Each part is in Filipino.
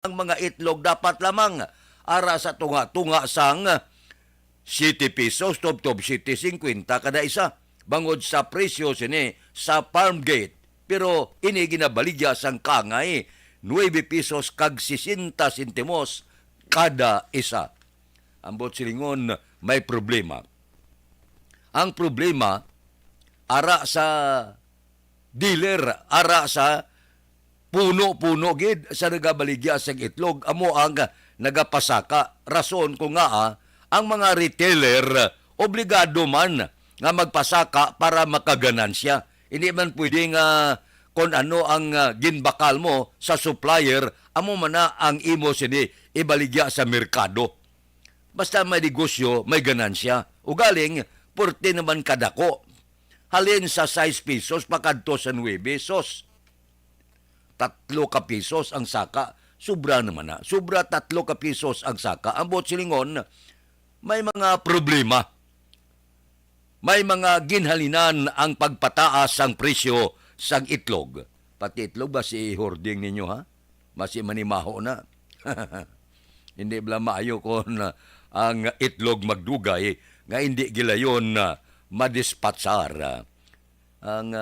ang mga itlog dapat lamang ara sa tunga-tunga sang 7 pesos, top 7.50 kada isa. Bangod sa presyo sini sa farm gate. Pero ini ginabaligya sang kangay 9 pesos kag 60 sentimos kada isa. Ambot silingon may problema. Ang problema ara sa dealer, ara sa puno-puno gid sa nagabaligya sa itlog, amo ang nagapasaka. Rason ko nga ang mga retailer obligado man nga magpasaka para makaganansya. Hindi man pwede nga kung ano ang ginbakal mo sa supplier, amo man na ang imo sini ibaligya sa merkado. Basta may negosyo, may ganansya. Ugaling, porte naman kadako. Halin sa 6 pesos, pakadto sa 9 pesos. 3 ka pesos ang saka. Sobra naman na. Sobra 3 ka pesos ang saka. Ang bot silingon, may mga problema. May mga ginhalinan ang pagpataas ang presyo sang itlog. Pati itlog ba si hoarding ninyo ha? Masi manimaho na. Hindi bala maayo kung ang itlog magdugay nga hindi gilayon madispatsar. Ang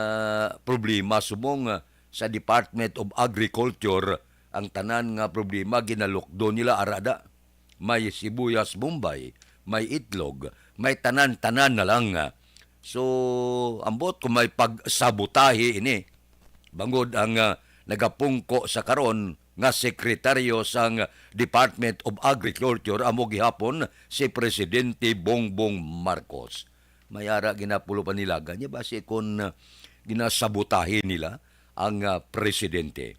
problema subong sa Department of Agriculture, ang tanan nga problema ginalukdo nila arada. May sibuyas Bombay, may itlog, may tanan-tanan na lang. So, ambot kung may pagsabotahe ini, bangod ang nagapungko sa karon nga sekretaryo sang Department of Agriculture, amo gihapon si Presidente Bongbong Marcos. Mayara ginapulo pa nila ganya base kung ginasabotahe nila ang presidente.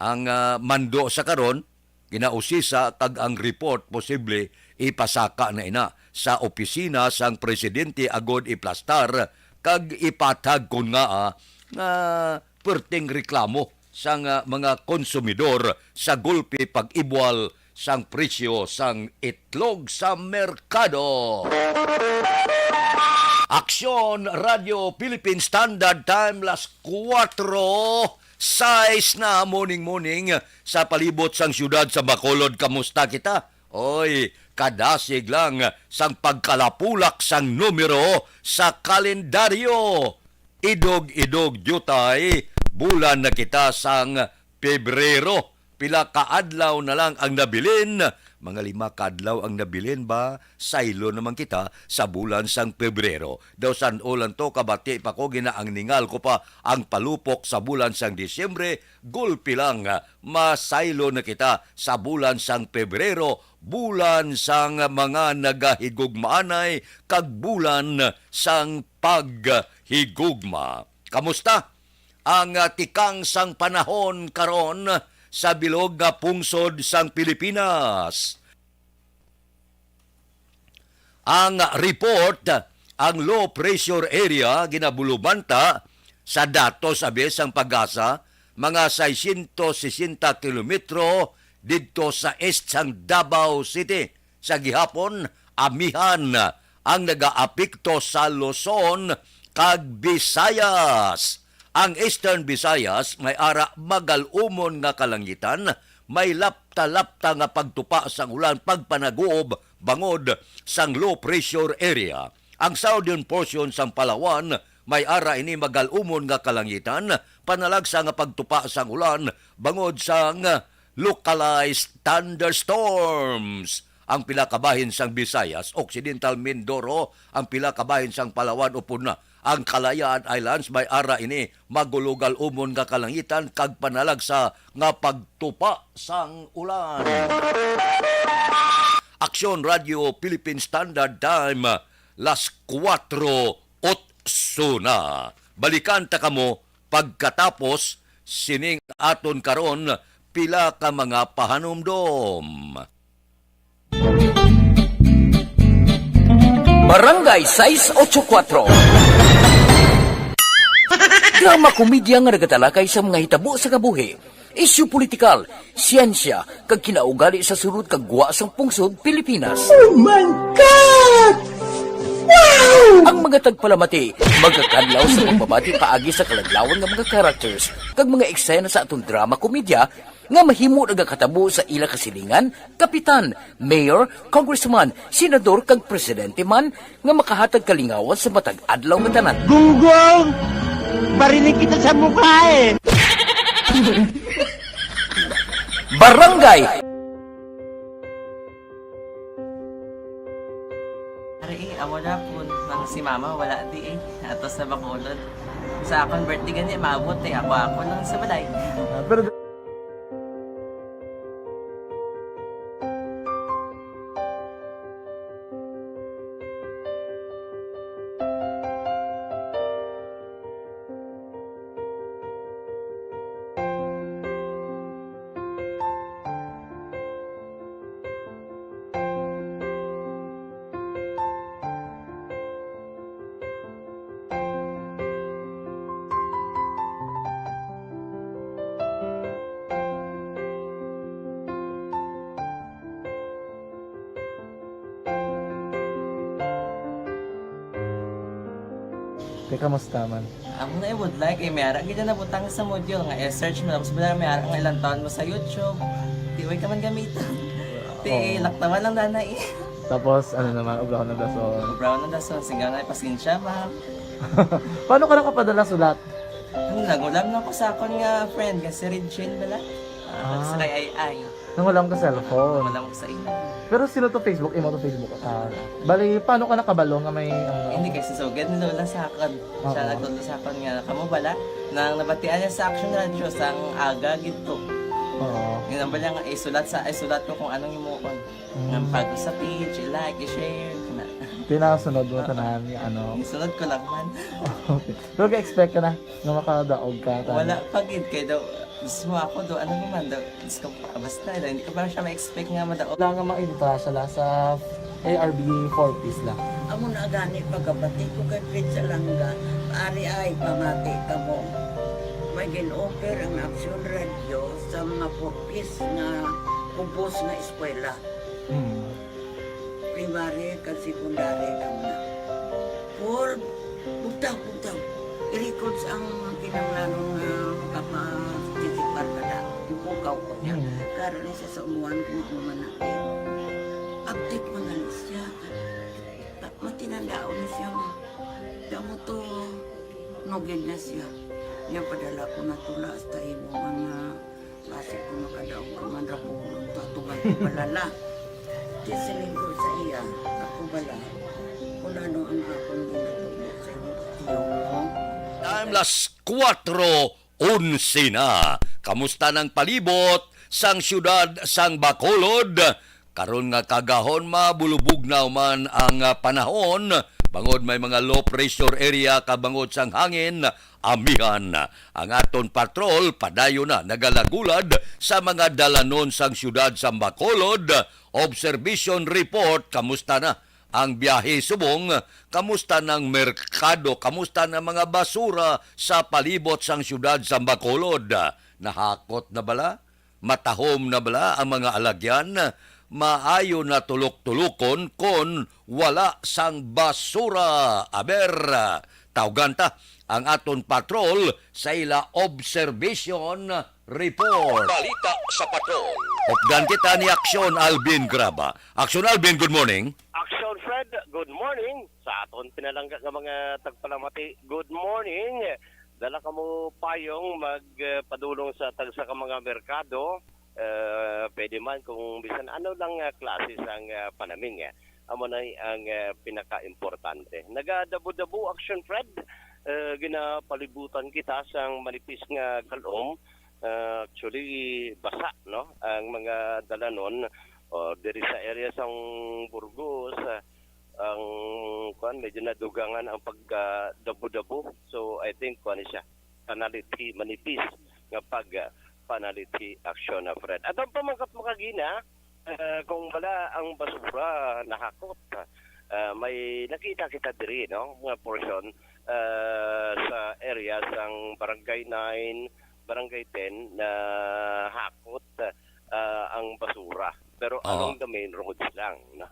Ang mando sa karon ginausisa kag ang report posible ipasaka na ina sa opisina sang presidente agod iplastar kag ipatag kun nga perting reklamo sang mga konsumidor sa gulpi pag-ibwal sang presyo sang itlog sa merkado. Aksyon Radio Philippine Standard Time las 4:06 na morning sa palibot sang syudad sa Bacolod. Kamusta kita? Oy, kadasig lang sang pagkalapulak sang numero sa kalendaryo. Idog-idog jutay, bulan na kita sang Pebrero. Pila kaadlaw na lang ang nabilin. Mga 5 kaadlaw ang nabilin ba? Saylo naman kita sa bulan sang Pebrero. Daw san ulan to kabati pa ko ginaang ningal ko pa ang palupok sa bulan sang Disyembre. Gulpi lang masaylo na kita sa bulan sang Pebrero. Bulan sang mga nagahigugmaanay kag bulan sang paghigugma. Kamusta? Ang tikang sang panahon karon sa bilog nga pungsod sang Pilipinas. Ang report, ang low pressure area ginabulubanta sa datos abis ang Pag-asa, mga 660 kilometro didto sa east sang Davao City. Sa gihapon, amihan ang nagaapekto sa Luzon kag Visayas. Ang Eastern Visayas may ara magalumon nga kalangitan, may lapta-lapta nga pagtupa sang ulan pagpanaguob bangod sang low pressure area. Ang southern portion sang Palawan may ara ini magalumon nga kalangitan, panalagsa nga pagtupa sang ulan bangod sang localized thunderstorms. Ang pila kabahin sang Visayas, Occidental Mindoro, ang pila kabahin sang Palawan upod na. Ang Kalayaan Islands may ara ini magulugal umon nga kalangitan kag panalagsa nga pagtupa sang ulan. Aksyon Radio Philippine Standard Time las 4:08 na. Balikan ta kamo pagkatapos sining aton karon pila ka mga pahanumdom. Barangay 684. Drama komedya nga nagatalakay sa mga hitabo sa kabuhi, isyu politikal, siyensya, kag kinaugali sa surut kag guwa sang pungsod Pilipinas. Oh my God! Wow! Ang mga tagpalamati, magkakadlaw sa pagbabati paagi sa kalaglawan ng mga characters, kag mga eksena sa atong drama komedya, nga mahimo nagakatabo sa ila kasilingan, kapitan, mayor, congressman, senador kag presidente man nga makahatag kalingawan sa matag adlaw nga tanan. Gunggong! Barinig kita sa mukha eh! Barangay Ari, amo na po nang si mama wala di ato sa Bacolod. Sa akong birthday gani maabot ako lang sa balay. Pero teka, kamusta man? Amo na would like mayara gid na butang sa module nga i-search mo tapos bala mayara nga ilang taon mo sa YouTube. Di way ka man gamitan. Ti laktaman lang nanay. Tapos, ano naman, ublaw na daso. Brown na daso singaw na pasensya ma. Paano ka nakapadala sulat? Nagulam na ko sa akon nga friend nga si Regine bala. Sa ay. Nangulam ka cellphone. Nagulam ko sa ina. Pero sino to Facebook? Imo to Facebook. Bali, paano ka nakabalo nga may... Hindi kasi sugad ni Lola sa akin. Siya Oo. nagtuto sa akin nga kamo bala nang nabatian niya sa Action Radio sang aga gito. Oo. Yun ang bala nga isulat ko kung anong imuon. Nang pag sa page, i-like, i-share. Na. Pinasunod mo tanan yung ano. Isunod ko lang man. Okay. Pero ka-expect ka na na makadaog ka. Wala pagid kay daw gusto mo ako do ano naman daw gusto ko basta daw hindi ko pa siya ma-expect nga madaog. Wala nga makinta sila sa ARB 4 piece lang. Amo na gani pagkabati ko kay Prince Alanga, ari ay pamati ka mo. May gin-offer ang Action Radio sa mga purpose nga kubos nga eskwela. Primary kag secondary kam na. For bugtaw. I-record sa ang kinanglanon nga makapatisipar ka na. Ipukaw ko niya. Karon niya sa umuan kung natin. Update mo na siya. Matinandao na siya mo. Damo to, nugid na siya. Niya padala ko na tula hasta imo mga klase ko makadaog ka man rapo tatugan ko balala. Tisilin ko sa iya, ako bala. Kung ano ang akong ginatulog sa inyo. Time las 4:11 na. Kamusta ng palibot sang syudad sang Bacolod? Karon nga kagahon mabulubog na man ang panahon. Bangod may mga low pressure area kabangod sang hangin, amihan. Ang aton patrol padayo na nagalagulad sa mga dalanon sang syudad sang Bacolod. Observation report, kamusta na ang biyahe subong, kamusta ng merkado, kamusta ng mga basura sa palibot sang syudad sa Bacolod. Nahakot na bala? Matahom na bala ang mga alagyan? Maayo na tulok-tulukon kon wala sang basura. Aber, tawgan ta ang aton patrol sa ila observation report. Balita sa patrol. Updan kita ni Aksyon Alvin Graba. Aksyon Alvin, good morning. Action Fred, good morning. Sa aton pinalangga ng mga tagpalamati, good morning. Dala ka mo payong magpadulong sa tagsa ka mga merkado. Pwede man kung bisan ano lang klase sang panamin. Amo na ang pinaka-importante. Nagadabo-dabo Action Fred. Ginapalibutan kita sang manipis nga kalom. Actually, basa, no? Ang mga dalanon diri sa area sang Burgos, ang medyo nadugangan ang pagdabo-dabo. So I think siya panaliti manipis nga panaliti action na Fred. At ang pamangkat mo kagina, kung wala ang basura nahakot, may nakita kita diri, no? Nga portion sa area sang Barangay 9, Barangay 10 na hakot ang basura. Pero along the main roads lang. No?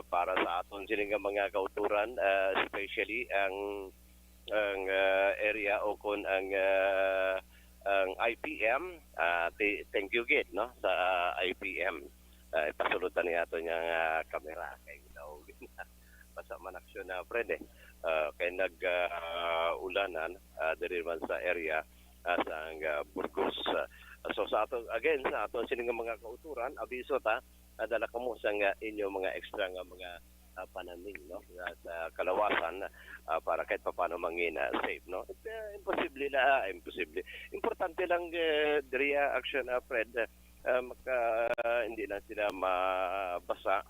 Para sa aton sining mga kauturan, especially ang area o kung ang ang IPM. Thank you gid no sa IPM. Ipasulutan niya ato niyang kamera kay daw basta man aksyon na friend kay ulanan diri man sa area sa Burgos. So sa ato again sa ato sining mga kauturan abiso ta dala kamo sa inyo mga extra nga mga panaming no sa kalawasan para kahit paano mangin safe no. Imposible importante lang diri action Fred hindi lang sila mabasa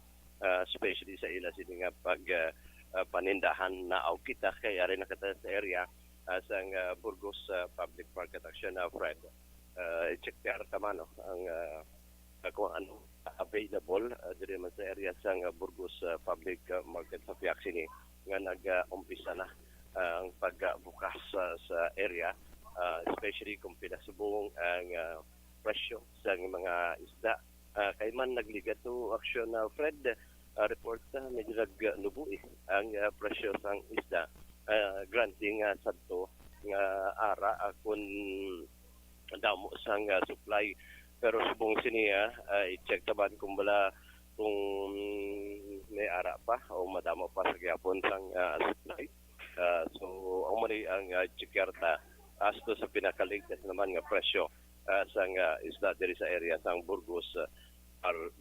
especially sa ila sini nga pag panindahan na aw kita kay ari nakata sa area sa Burgos Public Market Action Fred i-check tama no ang kung ano available diri man sa area sa Burgos Public Market sa Piaksini nga nag-umpisa na ang pagbukas sa area especially kung pinasubong ang presyo sa mga isda kay man nagliga to action Fred report medyo nagnubuhi ang presyo sang isda granting sadto nga ara kung damo sang supply pero subong siniya i-check taban kung kung may ara pa o madamo pa sa gyapon sang supply so ang mali ang checkyarta as to sa pinakaligtas naman nga presyo sang isda diri sa area sang Burgos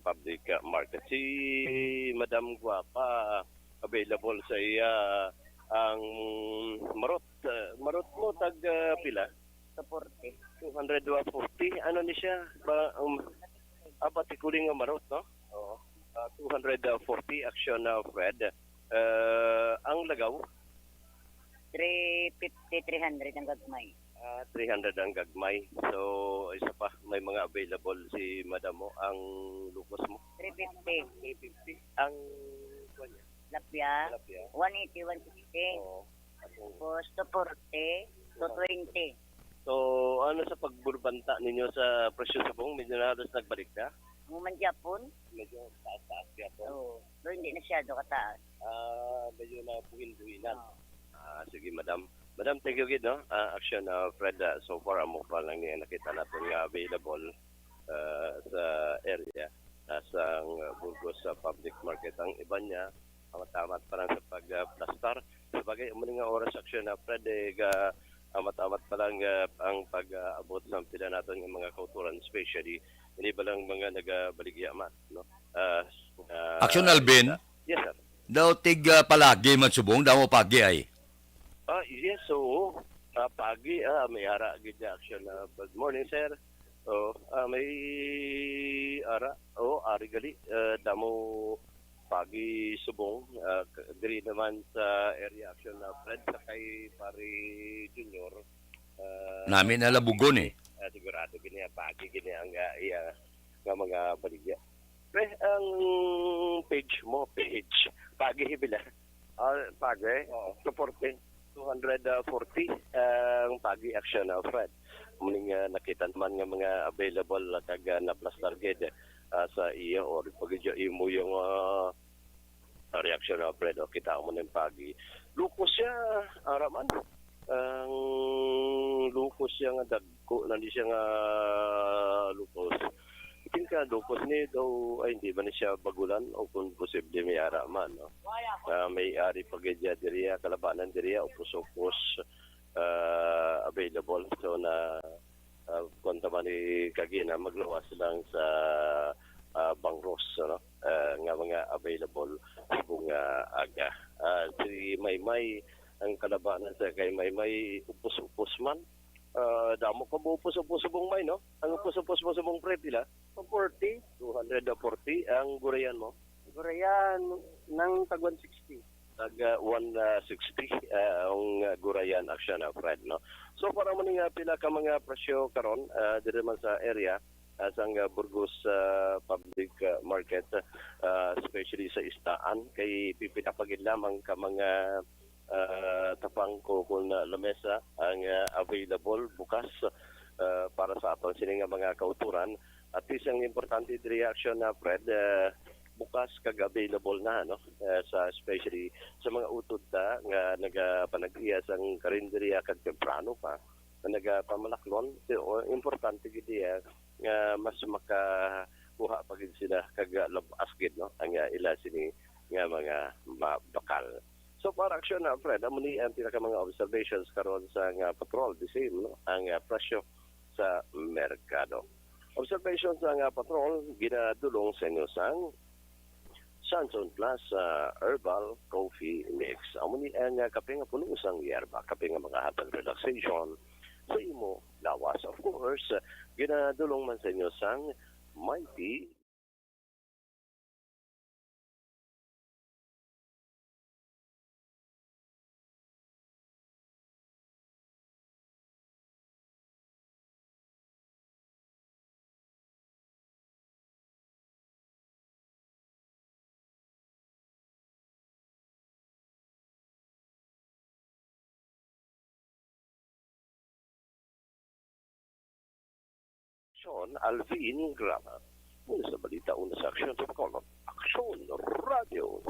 Public Market. Si Madam Guapa available sa iya ang marot mo tag pila sa 40 240 ano ni siya ba patikuling nga marot no 240 action Fred ang lagaw 350 300 ang gagmay 300 ang gagmay. So, isa pa, may mga available si Madam mo. Ang lukos mo? 350 Ang kanya? lapya Tilapia? 180 160 Oo. tapos 240 220 So, ano sa pagburbanta ninyo sa presyo sa buong? Medyo na halos nagbalik na? Muman Japon Medyo taas-taas kaya po. pero hindi na siya kataas Medyo na buhin-buhinan. Sige, Madam. Madam, thank you gid no. Action Fred, so far amo pa lang niya nakita natin nga available sa area sa Burgos Public Market. Ang iba niya amat-amat pa lang sa pag-plastar. Sabagay, umuling nga oras action Fred, amat-amat pa lang ang pag-abot sa pila natin ng mga kauturan, especially hindi ba lang mga nagabaligya man no. Action Alvin, Yes sir. daw tig palagi man subong daw mo pagi ay. Yes, so pagi may ara gid action good morning sir. May ara ari gali damo pagi subong diri naman sa area action Fred sa kay pari junior Namin na labugon eh. sigurado gini pagi gini ang iya nga mga baligya. Pre ang page pagi hibila pagi supporting 240 ang pagi action Fred. Muning nakita naman nga mga available kag na plus target sa iya or pagidyo imo yung reaction Fred kita mo ng pagi. Lukos siya araman. Ang lukos siya nga dagko nandi siya nga lukos. Itin ka lukos ni daw ay hindi ba ni siya bagulan o kung posible may araman no. May ari pagidya diriya kalabanan diriya upos-upos available so na konta man ni kagina maglawas lang sa Bangros no nga mga available subong aga si Maymay ang kalabanan sa kay Maymay upos-upos man damo ka upos-upos subong may no ang upos-upos mo subong pre pila 240 ang gurayan mo Gurayan ng tag 160. Tag 160 ang gurayan action Fred no. So para man nga pila ka mga presyo karon diri man sa area sa Burgos Public Market especially sa istaan kay pipitapagid lamang ka mga tapang ko kung lamesa ang available bukas para sa aton sini nga mga kauturan at least ang importante reaction na Fred bukas kag available na no sa especially sa mga utod ta nga nagapanag-iya sang karinderya kag temprano pa nagapamalaklon. So, importante gid nga mas makakuha pa gid sila kag labas gid no ang ila sini nga mga bakal. So para aksyon na Fred, amo ni ang pinaka mga observations karon sa nga patrol the same no ang presyo sa merkado. Observations sa nga patrol ginadulong sa inyo sang Sunzone Plus Herbal Coffee Mix. Amo ni ang kape nga puno sang yerba, kape nga mga hatag relaxation sa imo lawas. Of course, ginadulong man sa inyo sang Mighty Alvin Grama. Mula sa balita, una sa aksyon sa Bacolod. Aksyon Radio.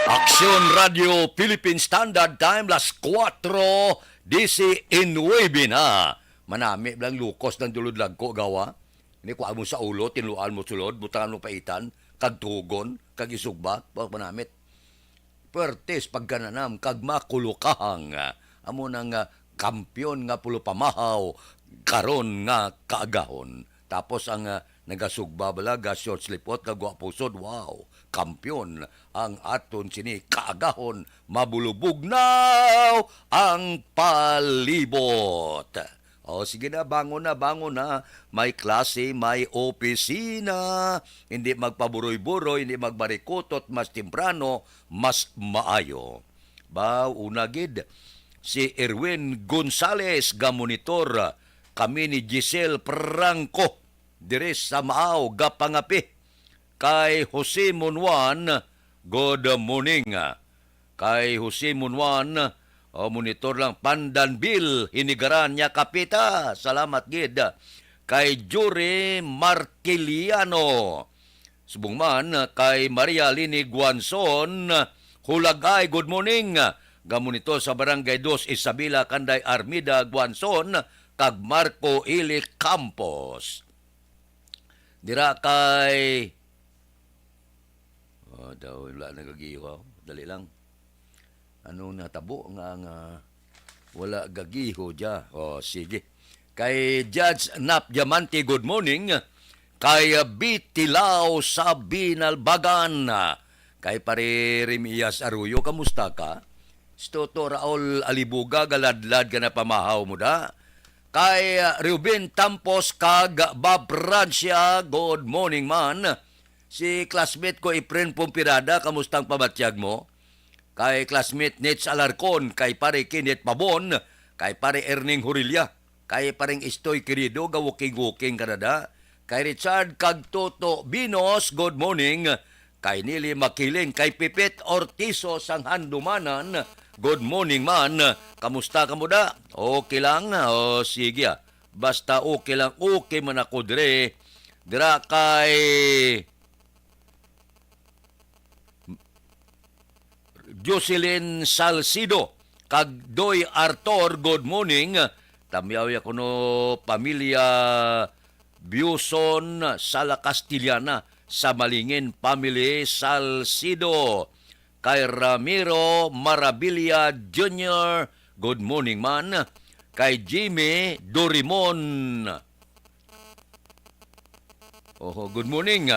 Aksyon Radio Philippine Standard Time las 4:19 na. Manami lang lukos ng dulod ko gawa. Ini kuha mo sa ulo, tinluan mo sulod, butangan mo paitan, kag tugon, kag isugba, bawag manamit. Pertes paggananam, kag makulukahang. Amo nang kampyon nga pulo pamahaw, karon nga kaagahon. Tapos ang nagasugba balaga, short slipot, kagwa pusod, wow, kampyon ang aton sini kaagahon, mabulubog now ang palibot. O sige na, bangon na, may klase, may opisina, hindi magpaburoy-buroy, hindi magbarikutot, mas temprano, mas maayo. Ba, unagid, si Erwin Gonzales, gamonitor, kami ni Giselle Franco, dire sa Maaw, Gapangapi. Kay Jose Monwan, good morning. Kay Jose Monwan, monitor lang, Pandanbil, hinigaran niya kapita. Salamat gid. Kay Jure Martiliano, subungman, kay Maria Lini Guanson, Hulagay, good morning. Gamonitor sa Barangay 2, Isabela, Kanday, Armida, Guanson, kag Marco Ili Campos. Dira kay daw wala nagagiho. Dali lang. Ano natabo nga wala gagiho dia. Sige. Kay Judge Nap Diamante, good morning. Kay Bitilao sa Binalbagan. Kay pare Remias Arroyo, kamusta ka? Stoto Raul Alibuga, galadlad ka na pamahaw mo da. Kay Ruben Tampos kag Bob Francia, good morning man. Si classmate ko Efren Pumpirada, kamustang pabatyag mo? Kay classmate Nets Alarcon, kay pare Kenneth Pabon, kay pare Erning Hurilia, kay pareng Istoy Querido, gawuking-wuking kanada. Kay Richard kag Toto Binos, good morning. Kay Nili Makiling, kay Pipit Ortizo sang Handumanan, good morning man. Kamusta ka mo da? Okay lang? Sige. Basta okay lang. Okay man ako dire. Dira kay Jocelyn Salcido, kag Doy Artor, good morning. Tamyaw ko no pamilya Buson Sala Castillana sa Malingin Family Salcido. Kay Ramiro Marabilia Jr., good morning man. Kay Jimmy Dorimon. Good morning.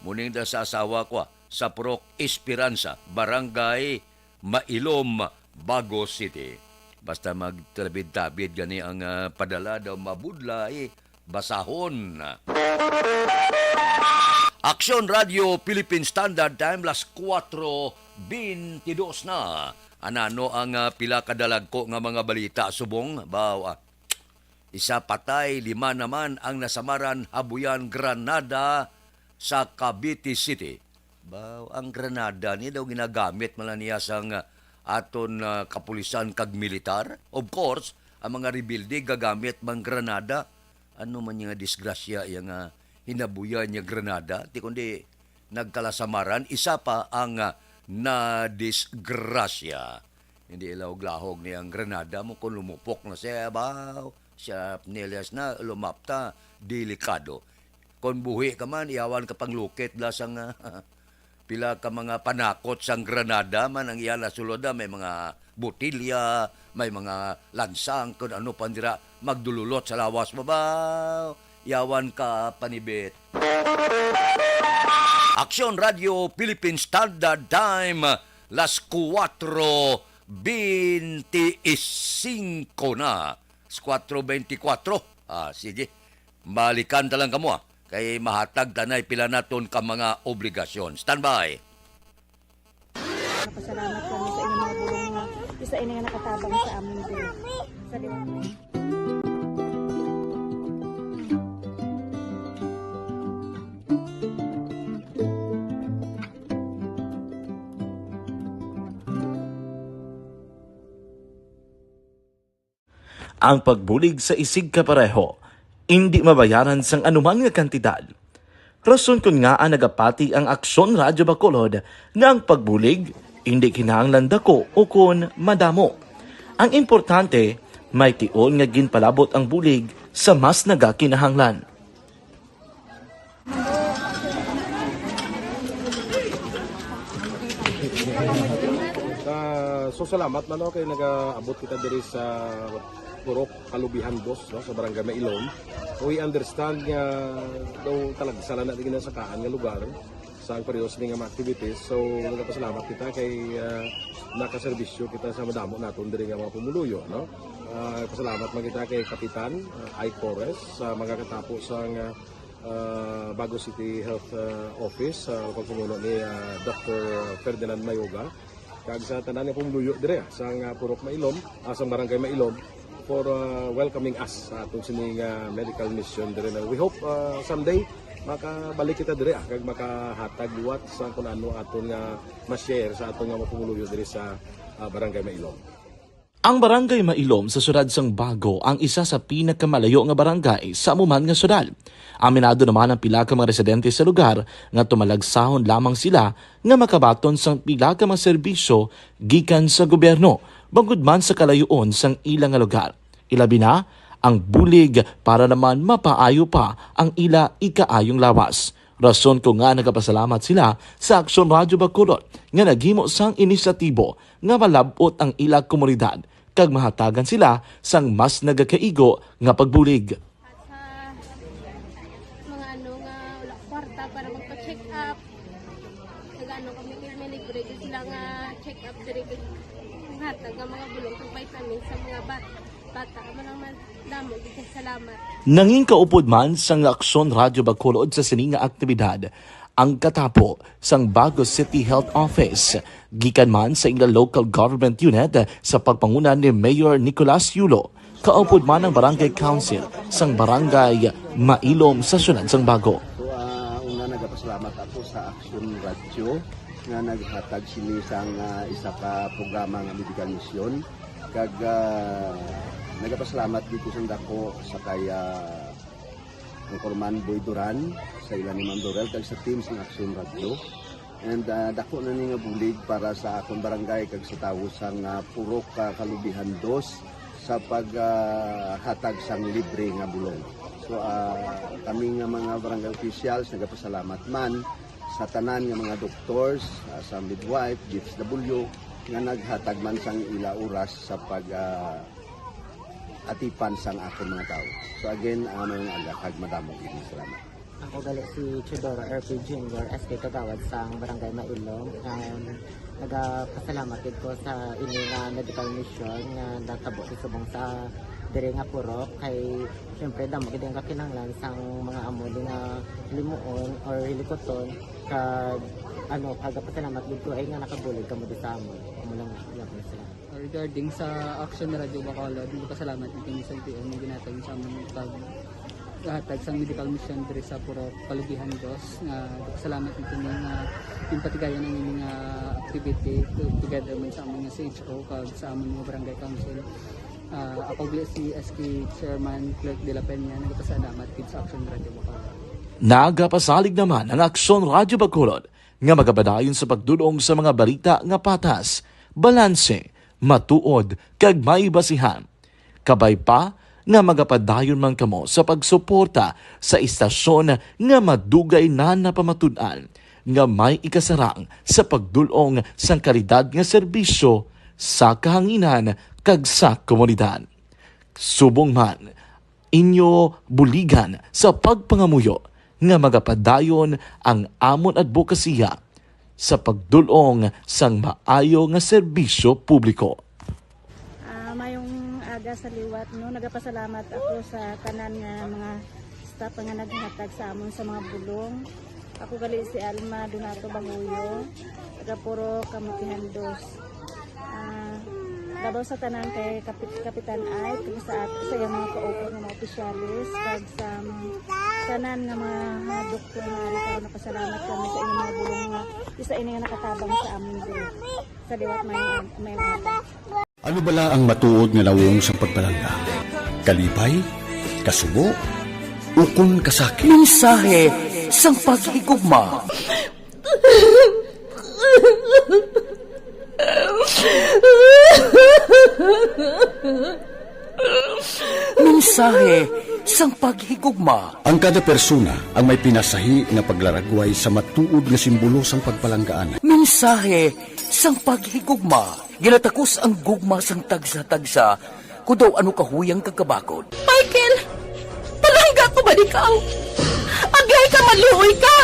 Morning da sa asawa ko sa Purok Esperanza, Barangay Mailom, Bago City. Basta magtalabid-tabid gani ang padala daw mabudlay, basahon. Aksyon Radio Philippine Standard Time las 4:22 na. Anano ang pila kadalag ko nga mga balita subong? Isa patay, 5 naman ang nasamaran Habuyan, Granada sa Cavite City. Ang Granada ni daw ginagamit man niya sang aton kapulisan kag militar. Of course, ang mga rebuilde gagamit mang Granada. Ano man yung disgrasya yung hinabuyan niya Granada, di kundi nagkalasamaran, isa pa ang na disgrasya. Hindi ilawag-lahog niyang Granada mo kung lumupok na siya baw. Siya nilyas na lumapta, delikado. Kung buhi ka man, iyawan ka pang lukit lasang pila ka mga panakot sang Granada man ang iyan nasuloda. May mga butilya, may mga lansang, kung ano pandira, magdululot sa lawas mo baw. Iyawan ka panibit. Aksyon Radio Philippine Standard Time, las 4:25 na. 4:24. Sige. Balikan talang kamo kay mahatag tanay pila naton ka mga obligasyon. Standby. Pasalamat kami sa inyong mga bulong nga isa ini nga nakatabang sa amin din. Sa liwanag. Ang pagbulig sa isig kapareho, hindi mabayaran sang anuman nga kantidad. Rason kun nga ang nagapati ang Aksyon Radyo Bacolod nga ang pagbulig, hindi kinahanglan dako o kun madamo. Ang importante, may tion nga ginpalabot ang bulig sa mas nagakinahanglan. So salamat man kay nag-abot kita diri sa Purok Kalubihan Dos, no, sa Barangay Mailom. We understand nga daw talagsala na din sa kaan nga lugar sa periyos ni nga mga activities. So nagpasalamat kita kay nakaserbisyo kita sa madamo naton diri nga mga pumuluyo, no. Pasalamat man kita kay Kapitan I. Torres sa mga katapos ang Bago City Health Office sa pagpumuno ni Dr. Ferdinand Mayoga. Kag sa tanan nga pumuluyo dire sa Purok Mailom, sa Barangay Mailom, for welcoming us sa atong sining medical mission dire. We hope someday makabalik kita dire kag makahatag liwat sa kung ano aton nga ma-share sa atong nga mapumuluyo dire sa Barangay Mailom. Ang Barangay Mailom sa syudad sang Bago ang isa sa pinakamalayo nga barangay sa amuman nga syudad. Aminado naman ang pila ka mga residente sa lugar nga tumalagsahon lamang sila nga makabaton sang pila ka mga serbisyo gikan sa gobyerno bangod man sa kalayuon sang ilang nga lugar. Ilabi na ang bulig para naman mapaayo pa ang ila ikaayong lawas. Rason ko nga nagapasalamat sila sa Aksyon Radyo Bacolod nga naghimo sang inisyatibo nga malabot ang ila komunidad kag mahatagan sila sang mas nagakaigo nga pagbulig. At sa mga nga wala kwarta para magpa-check up. Nagano kami may libre sila nga check up diri hatag ang mga bulong kag vitamin sa mga bata man naman damo salamat. Nanging kaupod man sang Aksyon Radyo Bacolod sa sining nga aktibidad ang katapo sang Bago City Health Office gikan man sa ila local government unit sa pagpanguna ni Mayor Nicolas Yulo. Kaupod man ang Barangay Council sang Barangay Mailom sa syudad sang Bago. So una nagapasalamat ako sa Aksyon Radio nga naghatag sini sang isa ka programa nga medical mission kag nagapasalamat dito sa dako sa kaya ang Corman Boy Duran sa ilan ni Ma'am Dorel kag sa team sa Aksyon Radio. And dako na ni nga bulig para sa akong barangay kag sa tawo sang Purok Kalubihan Dos sa paghatag sang libre nga bulong. So kami nga mga barangay officials nagapasalamat man sa tanan nga mga doctors, sa midwife, GHW nga naghatag man sang ila oras sa pag atipan sang akong mga tao. So again, mga agakag madamog ini. Salamat. Ako gali si Chidoro RP Jr. SK Kagawad sa Barangay Mailom. Nagapasalamat ko sa ini nga medical mission nga natabo sa subong sa diri nga purok kay syempre damo gid ang kakinahanglan sang mga amo nga limuon or hilikoton kag pagapasalamat gid ko ay nga nakabulig kamo di sa amon. Amo lang yan sila. Regarding sa Aksyon Radio Bacolod, pasalamat din sa LTO ng ginatag sa among paghatag sa medical mission diri sa Purok Kalubihan Dos. Salamat dito nga patigayan ng mga activity together man sa among CHO kag sa among mga barangay council. Ako si SK Chairman Clerk de la Peña nagpasalamat din sa Aksyon Radio Bacolod. Nagapasalig naman ang Aksyon Radyo Bacolod nga magabadayon sa pagdulong sa mga balita nga patas, balanse, matuod kag may basihan. Kabay pa nga magapadayon man kamo sa pagsuporta sa istasyon nga madugay na napamatud-an nga may ikasarang sa pagdulong sang kalidad nga serbisyo sa kahanginan kag sa komunidad. Subong man, inyo buligan sa pagpangamuyo nga magapadayon ang amon advokasya sa pagdulong sang maayo nga serbisyo publiko. Mayong aga sa liwat, no, nagapasalamat ako sa tanan nga mga staff nga naghatag sa amon sa mga bulong. Ako gali si Alma Donato Banguyo, taga Puro Kamutihan 2. Dabaw sa tanan kay Kapitan Ay, kung sa iyang mga kaupod ng mga opisyalis, kag sa tanan nga mga doktor nga rin karon napasalamat kami sa inyong mga bulong nga isa ini nga nakatabang sa amon diri sa liwat may aga. Ano bala ang matuod nga lawong sa pagpalangga? Kalipay? Kasubo? Ukon kasakit? Mensahe sang paghigugma. Mensahe sang paghigugma. Ang kada persona ang may pinasahi nga paglaragway sa matuod nga simbolo sang pagpalanggaan. Mensahe sang paghigugma. Ginatakos ang gugma sang tagsa-tagsa kung daw ano kahuyang kagkabakod. Michael! Palangga ko ba ikaw? Agay ka malihoy ka!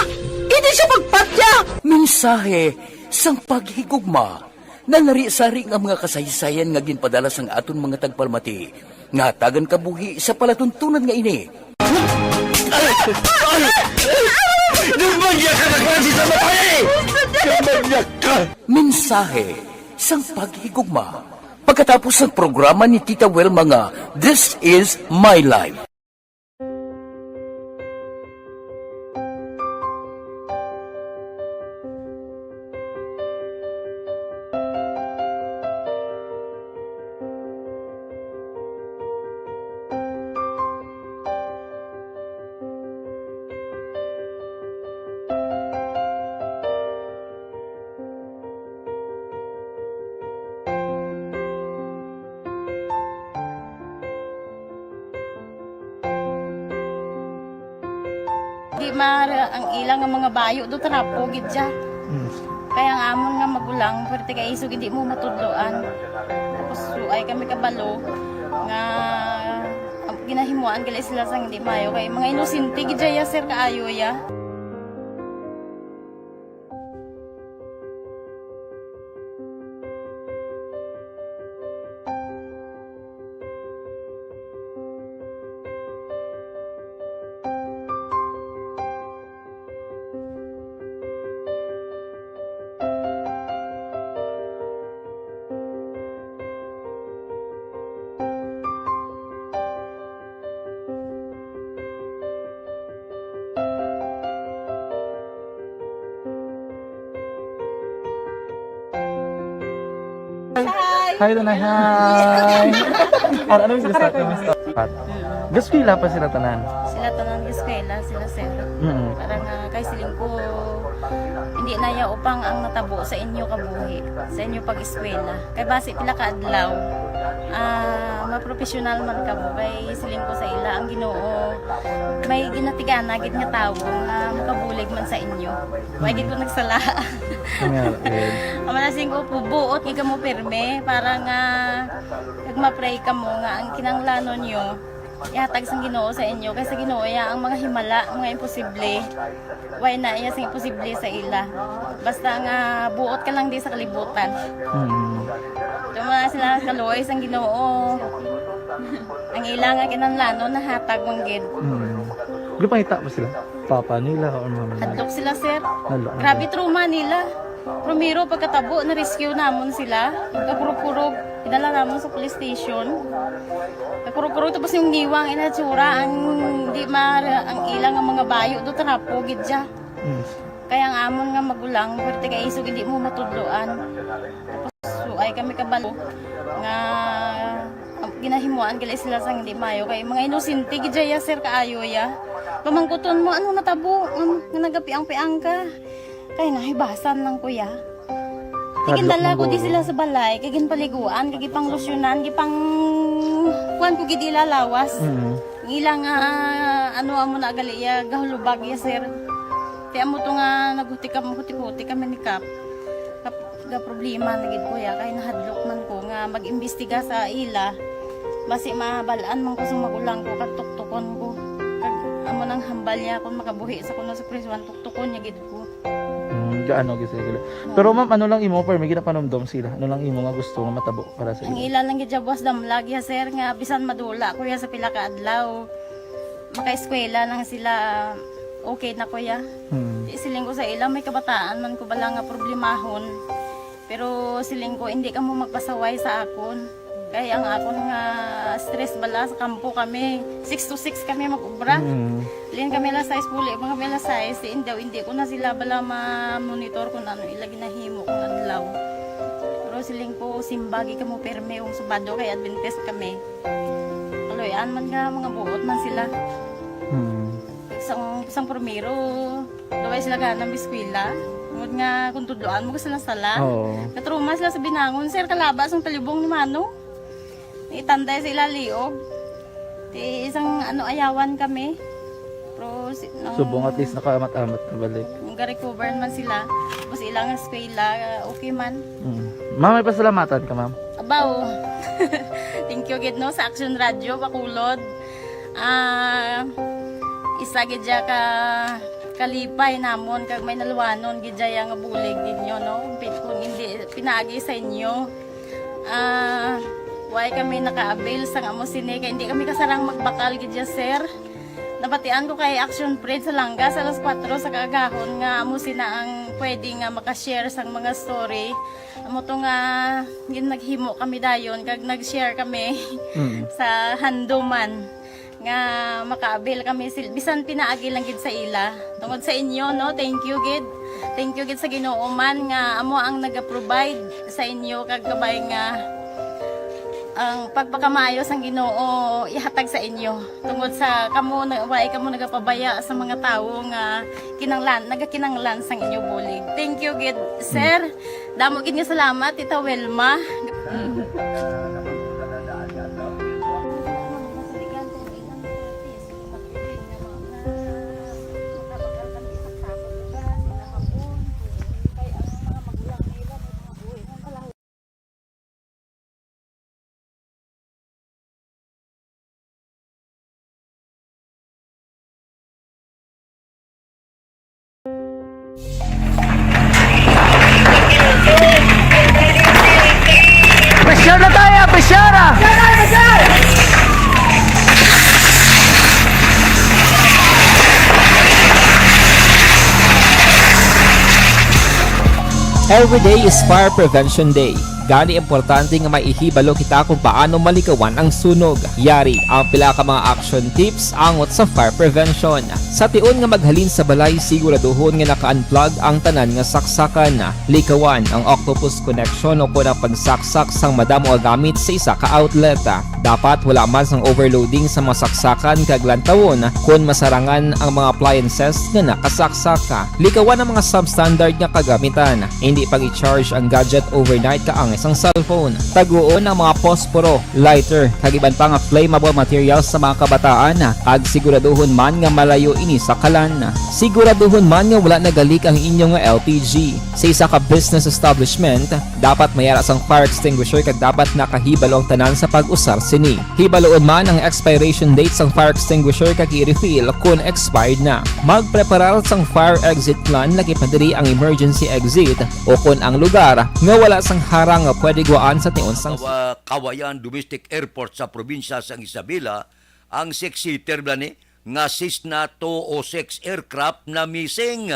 Hindi siya magpatya! Mensahe sang paghigugma. Nalari-sari ang mga kasaysayan nga ginpadala sang aton mga tagpalmati. Nga tagan kabuhi sa palatuntunan nga ini. Mensahe sang paghigugma. Pagkatapos ng programa ni Tita Welma nga This Is My Life. Di mara ang ilang nga mga bayo do tarapo gid siya. Kaya ang amon nga magulang perti kay isog hindi mo matudloan. Tapos suay kami kabalo nga ginahimuan gali sila sang hindi mayo kay mga inosente gid ya sir kaayo ya. Hi, Tanay. Hi. Ano yung sila sa Gaspila pa sila tanan. Sila tanan eskwela, sila sir. Parang kay siling ko hindi na ya upang ang natabo sa inyo kabuhi, sa inyo pag-eskwela. Kay base pila ka adlaw. Maprofessional man ka mo kay siling ko sa ila ang Ginoo. May ginatigana gid nga tawo nga makabulig man sa inyo. Way gid ko nagsala. Amanasing ko pubuot nga mo pirme para nga kag ma-pray ka mo nga ang kinanglanon nyo ihatag sang Ginoo sa inyo kay sa Ginoo ya ang mga himala, mga imposible. Way na iya sing imposible sa ila. Basta nga buot ka lang di sa kalibutan. Tuma sila kaluoy sang Ginoo. Ang ila nga kinanglanon nahatag mong gid. Gupangita pa sila. Papa nila o mama nila. Hadlok sila sir. Hadlok. Grabe trauma nila. Primero pagkatabo na rescue namon sila. Kakurog-kurog idala namon sa police station. Kakurog-kurog tapos yung niwang inatsura ang di ang ilang nga mga bayo do tarapo gid siya. Kaya ang amon nga magulang perti kay isog hindi mo matudloan. Tapos suay kami kabalo nga ginahimuan gali sila sang hindi mayo kay mga inosente gid ya sir kaayo ya. Pamangkuton mo ano natabo nga nagapiang-piang ka. Kay nahibasan lang kuya. Gindala ko di sila sa balay, kay ginpaliguan, kay gipang losyonan, gipang kuan ko gid ilalawas. Ilang ano amo na gali ya gahulubag ya sir. Ti amo to nga naghuti kami ni Kap. Ga problema na gid ko ya kay nahadlok man ko nga mag-imbestiga sa ila. Basi mabalaan man ko sa magulang ko kag tuktukon ko. Kag amo nang hambal niya kung makabuhi sa kuno sa prison tuktukon niya gid ko. Gaano gid sila. Pero ma'am, ano lang imo per may ginapanomdom sila? Ano lang imo nga gusto nga matabo para sa Ang ila? ila lang gid jabwas damlag ya sir nga bisan madula ko ya sa pila ka adlaw. Maka-eskwela lang sila okay na ko ya. Siling ko sa ila may kabataan man ko bala nga problemahon. Pero siling ko hindi ka mo magpasaway sa akon. Kaya ang akon nga stress bala sa kampo kami. 6 to 6 kami mag-ubra. Lin kami la size puli, mga kami la size. Hindi ko na sila bala ma-monitor kung ano ilagi na himo kung adlaw. Pero siling ko simbagi ka mo perme yung subado kay Adventist kami. Kaloyan man nga mga buot man sila. Isang primero, daway sila ka ng biskwila. Ngod nga kung tudloan mo ka sila sala. Katruma sila sa binangon, sir, kalabas ang talibong ni Mano. Itanday sila liog. Ti isang ano ayawan kami. Pero Subong at least nakaamat-amat na balik. Ga-recover man sila. Tapos ilang eskwela, okay man. Ma'am, may pasalamatan ka, ma'am? Abaw. Thank you gid no sa Action Radio Bacolod. Isa gid ja ka kalipay namon kag may naluwanon gid ja nga bulig ninyo no. Kung hindi pinaagi sa inyo. Why kami naka-avail sa amo sini kay hindi kami kasarang magbakal gid ja sir. Nabatian ko kay Action Friend sa Langga sa alas 4 sa kaagahon nga amo sina ang pwede nga makashare sang mga story. Amo to nga naghimo kami dayon kag nag-share kami sa handuman nga maka-avail kami bisan pinaagi lang gid sa ila. Tungod sa inyo no, thank you gid. Thank you gid sa Ginoo man nga amo ang naga-provide sa inyo kag kabay nga ang pagpakamayos ang Ginoo ihatag sa inyo tungod sa kamo nagapabaya sa mga tawo nga nagakinanglan sang inyo bulig. Thank you gid sir. Damo gid nga salamat Tita Welma. Presyar na tayo! Presyara! Every day is Fire Prevention Day. Gani importante nga maihibalo kita kung paano malikawan ang sunog. Yari ang pila ka mga action tips angot sa fire prevention. Sa tion nga maghalin sa balay, siguraduhon nga naka-unplug ang tanan nga saksakan. Likawan ang octopus connection o kung ang pagsaksak sang madamo nga gamit sa isa ka outlet. Dapat wala man sang overloading sa mga saksakan kag lantawon kung masarangan ang mga appliances nga nakasaksaka. Likawan ang mga substandard nga kagamitan. Hindi pag i-charge ang gadget overnight kaang isang cellphone. Taguon ang mga posporo, lighter, kag iban pa nga flammable materials sa mga kabataan. Kag siguraduhon man nga malayo ini sa kalan. Siguraduhon man nga wala nagalik ang inyong LPG. Sa isa ka business establishment, dapat mayara sang fire extinguisher kag dapat nakahibalo ang tanan sa pag-usar sini. Hibaloon man ang expiration date sang fire extinguisher kag i-refill kung expired na. Magpreparar sang fire exit plan lagi padiri ang emergency exit o kung ang lugar nga wala sang harang nga pwede guaan sa tion sang Kawayan Domestic Airport sa probinsya sang Isabela ang 6-seater ni nga Cessna 206 aircraft na missing.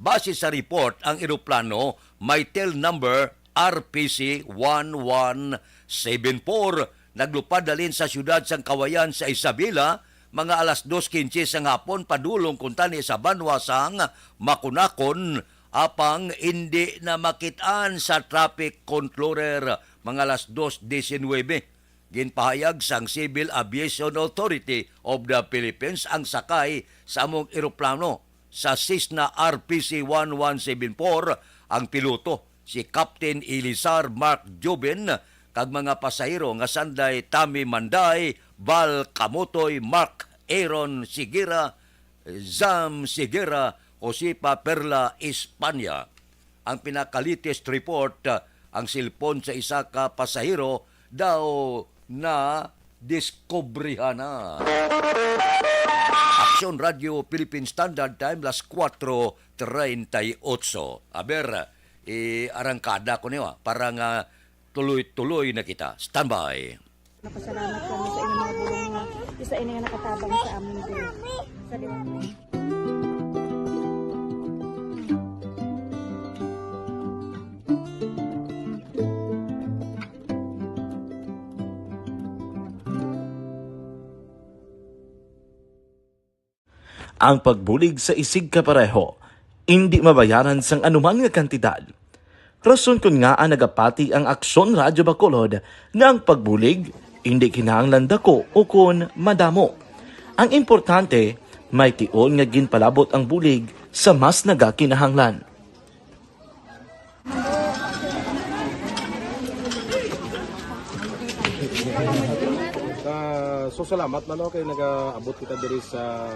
Base sa report, ang eroplano may tail number RPC 1174. Naglupad dalin sa syudad sang Kawayan sa Isabela mga alas 2:15 sa hapon padulong kuntani sa Banwa sang Makunakon apang hindi na makitaan sa traffic controller mga alas 2:19. Ginpahayag sang Civil Aviation Authority of the Philippines ang sakay sa among eroplano sa Cessna RPC 1174 ang piloto si Captain Elizar Mark Jubin, kag mga pasahero nga sanday Tami Manday, Val Kamotoy, Mark Aaron Sigira, Zam Sigira, Josepa Perla, Espanya. Ang pinaka-latest report, ang silpon sa isa ka pasahero daw na diskubrihan na. Aksyon Radio Philippine Standard Time, las 4:38. Aber, arangkada ko niyo, para nga tuloy-tuloy na kita. Standby. Napasalamat kami sa inyong mga bulong nga isa ini nga nakatabang sa amin din. Sa liwanag. Ang pagbulig sa isig kapareho, hindi mabayaran sang anuman nga kantidad. Rason kun nga ang nagapati ang Aksyon Radyo Bacolod nga ang pagbulig hindi kinahanglan dako o kun madamo. Ang importante, may tion nga ginpalabot ang bulig sa mas nagakinahanglan. So salamat man kay nagaabot kita diri sa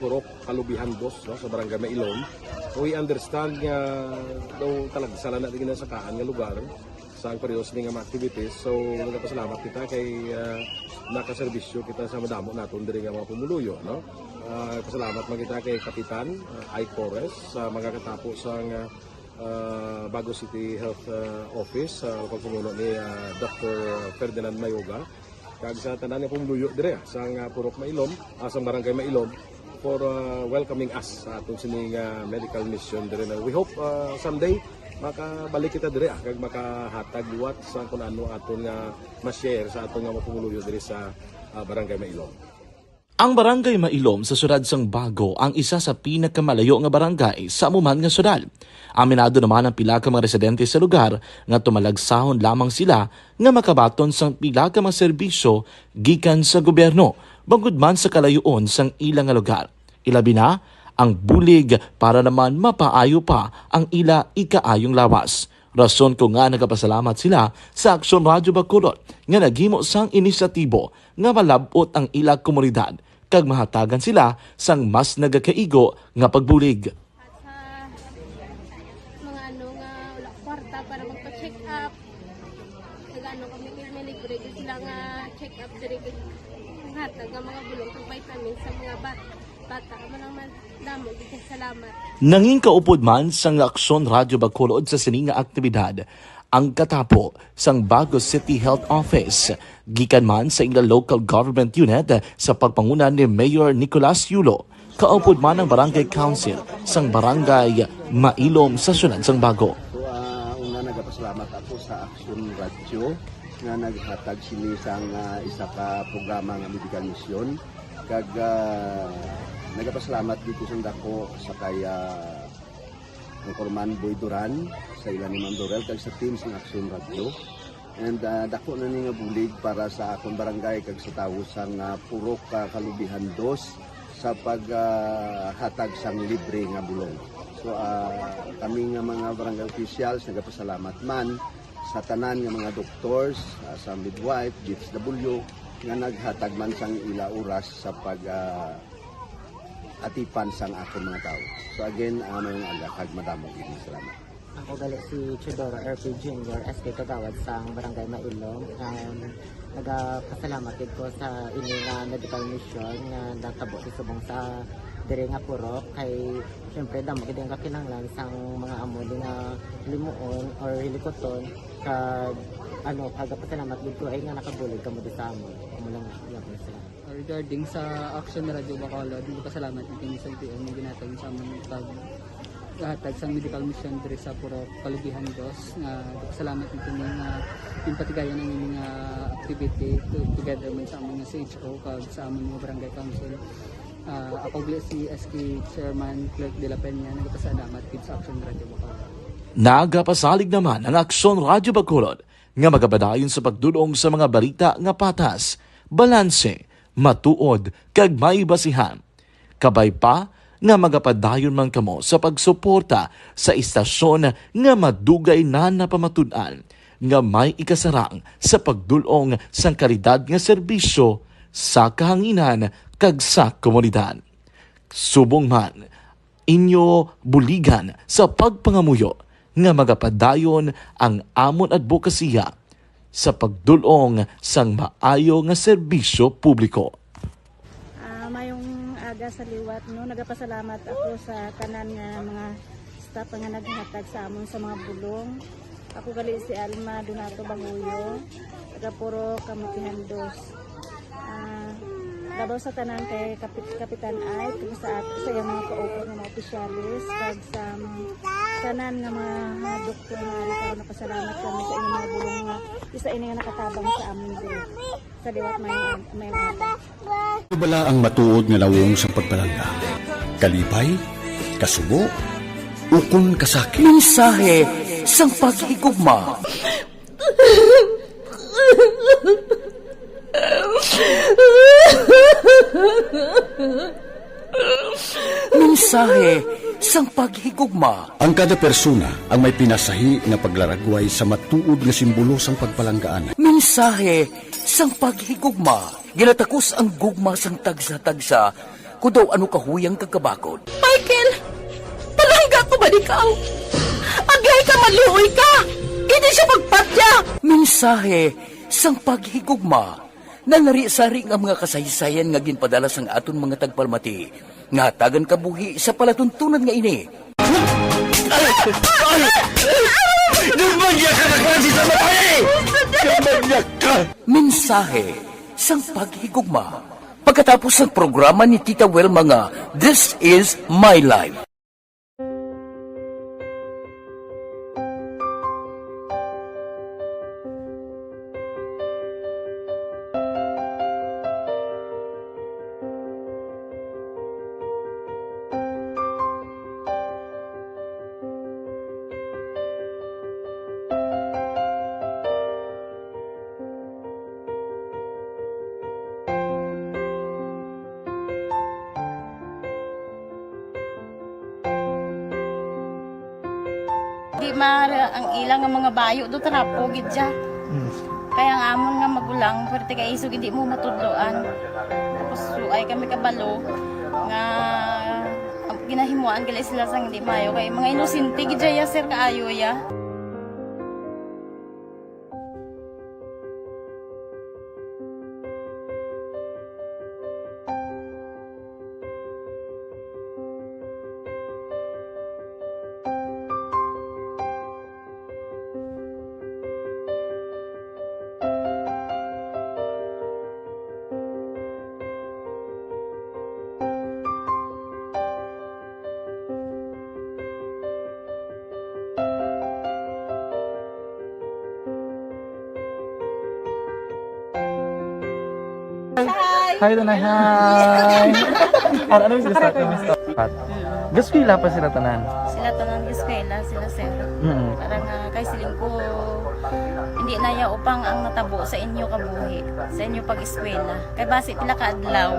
Purok Kalubihan Boss, no, sa Barangay Mailom. We understand nga daw talaga sala na din sa kaan nga lugar sa periyos ni nga mga activities. So nagapasalamat kita kay nakaserbisyo kita sa madamo naton diri nga mga pumuluyo, no. Pasalamat man kita kay Kapitan I. Torres sa mga katapo sa Bago City Health Office sa pagpumuno ni Dr. Ferdinand Mayoga. Kag sa tanan nga pumuluyo dire sa Purok Mailom, sa Barangay Mailom, for welcoming us sa atong sining medical mission dire. We hope someday makabalik kita dire kag makahatag liwat sa kun ano aton nga ma-share sa aton nga mapumuluyo dire sa Barangay Mailom. Ang Barangay Mailom sa syudad sang Bago ang isa sa pinakamalayo nga barangay sa amuman nga syudad. Aminado naman ang pila ka mga residente sa lugar nga tumalagsahon lamang sila nga makabaton sang pila ka mga serbisyo gikan sa gobyerno bangod man sa kalayuon sang ilang nga lugar. Ilabi na ang bulig para naman mapaayo pa ang ila ikaayong lawas. Rason ko nga nagapasalamat sila sa Aksyon Radio Bacolod nga naghimo sang inisyatibo nga malabot ang ila komunidad kag mahatagan sila sang mas nagakaigo nga pagbulig. Mga nga wala kwarta para magpa-check up. Kami may libre sila nga check up diri ang hatag ang mga bulong kag vitamin sa mga bata. Naman damo salamat. Nanging kaupod man sang Aksyon Radio Bacolod sa sining nga aktibidad ang katapo sang Bago City Health Office, gikan man sa ilang local government unit sa pagpangunan ni Mayor Nicolas Yulo, kaupod man ang Barangay Council sang Barangay Mailom sa syudad sang Bago. So, una nagapasalamat ako sa Aksyon Radio nga naghatag sini sang isa ka programa nga medical mission. Kag nagapasalamat dito sa dako sa kaya ang Corman Boy Duran sa ilan ni Ma'am Dorel kag sa team ng Aksyon Radio. And dako na ni nga bulig para sa akong barangay kag sa tawo sang Purok Kalubihan 2 sa paghatag sang libre nga bulong. So kami nga mga barangay officials nagapasalamat man sa tanan nga mga doctors, sa midwife, DSW nga naghatag man sang ila oras sa pag atipan sang akong mga tao. So again, mayong aga kag madamo gid salamat. Ako gali si Chidoro RP Jr. SK Kagawad sa Barangay Mailom. Nagapasalamat ko sa ini nga medical mission nga natabo sa subong sa diri nga Purok kay syempre damo gid ang kakinahanglan sang mga amo nga limuon or hilikoton kag pagpasalamat gid ko ay nga nakabulig kamo sa amon. Amo lang salamat. Regarding sa Aksyon Radio Bacolod, pasalamat ni sa LTO nga ginatag sa amon paghatag sa medical mission diri sa Purok Kalubihan 2 nga salamat nito nga impatigayan ang mga activity together man sa amon nga CHO kag sa amon nga barangay council. Ako si SK Chairman Clerk de la Peña nagpasalamat gid sa Aksyon Radio Bacolod. Nagapasalig naman ang Aksyon Radio Bacolod nga magabadayon sa pagdulong sa mga balita nga patas, balanse, matuod kag may basihan. Kabay pa nga magapadayon man kamo sa pagsuporta sa istasyon nga madugay na napamatud-an nga may ikasarang sa pagdulong sang kalidad nga serbisyo sa kahanginan kag sa komunidad. Subong man, inyo buligan sa pagpangamuyo nga magapadayon ang amon advokasya sa pagdulong sang maayo nga serbisyo publiko. Mayong aga sa liwat, no, nagapasalamat ako sa tanan nga mga staff nga naghatag sa amon sa mga bulong. Ako gali si Alma Donato Banguyo, taga Puro Kamutihan 2. Labaw sa tanan kay Kapitan Ay, kung sa iyang mga kaupod ng mga opisyalis, kag sa tanan nga mga doktor nga rin napasalamat kami sa inyong mga bulong nga isa ini nga nakatabang sa amin din. Sa liwat may mga. Bala ang matuod nga lawong sa pagpalangga. Kalipay, kasubo, ukon kasakit. Mensahe sang paghigugma. Mensahe sang paghigugma. Ang kada persona ang may pinasahi nga paglaragway sa matuod nga simbolo sang pagpalanggaan. Mensahe sang paghigugma. Ginatakos ang gugma sang tagsa-tagsa kung daw ano kahuyang kagkabakod. Michael! Palangga ko ba di ka? Agay ka malihoy ka! Hindi siya magpatya! Mensahe sang paghigugma. Nangari-sari nga mga kasaysayan nga ginpadala sang aton mga tagpalmati. Nga tagan kabuhi sa palatuntunan nga ini. Dumagyak ka na klase sa matay! Dumagyak ka! Mensahe sang paghigugma. Pagkatapos ng programa ni Tita Welma nga, This is My Life. Di mara ang ilang nga mga bayo do tarapo gid siya. Kaya ang amon nga magulang pwerte kay isog hindi mo matudloan. Tapos suay kami kabalo nga ginahimuan gali sila sang hindi mayo kay mga inosente gid ya sir kaayo ya. Hi, Tanay. Hi. Ano yung sila sa Gusto ko pa sila tanan. Sila tanan eskwela, sila sir. Parang kay siling ko hindi na ya upang ang natabo sa inyo kabuhi, sa inyo pag-eskwela. Kay base pila ka adlaw.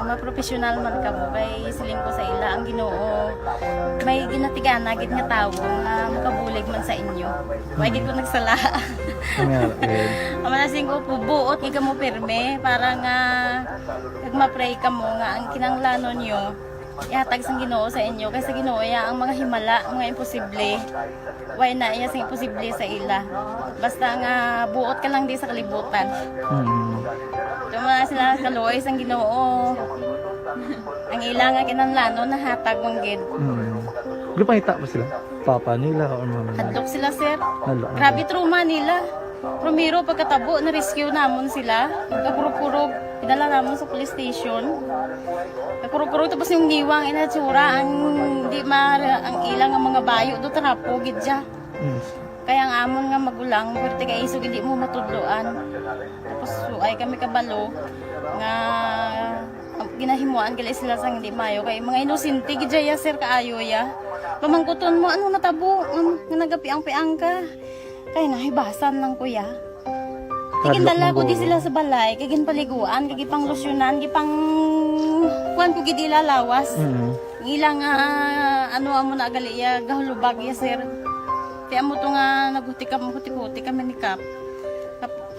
Maprofessional man ka mo kay siling ko sa ila ang Ginoo. May ginatigan gid nga tawo nga makabulig man sa inyo. Way gid ko nagsala. Amanasing ko pubuot nga mo pirme para nga kag ma-pray ka mo nga ang kinanglanon nyo ihatag sang Ginoo sa inyo kay sa Ginoo ya ang mga himala, mga imposible. Way na iya sing imposible sa ila. Basta nga buot ka lang di sa kalibutan. Tuma sila kaluoy sang Ginoo. Ang ila nga kinanglanon nahatag mong gid. Lupangita ba sila? Papa nila o mama nila? Hadlok sila sir. Hadlok. Grabe trauma nila. Primero pagkatabo na rescue namon sila. Kakurog-kurog idala namon sa police station. Kakurog-kurog tapos yung niwang inatsura ang di ang ilang nga mga bayo do tarapo gid siya. Kaya ang amon nga magulang pwerte kay isog hindi mo matudloan. Tapos suay kami kabalo nga ginahimuan gali sila sang hindi mayo kay mga inosente gid ya sir kaayo ya. Pamangkuton mo ano natabo nga nagapiang-piang ka. Kay nahibasan lang kuya. Kagindala ko di sila sa balay, kagin paliguan, kagipang losyonan, gipang kuan ko gid ilalawas. Mm. Ilang ano amo na gali ya gahulubag ya sir. Ti amo to nga naghuti kami ni Kap.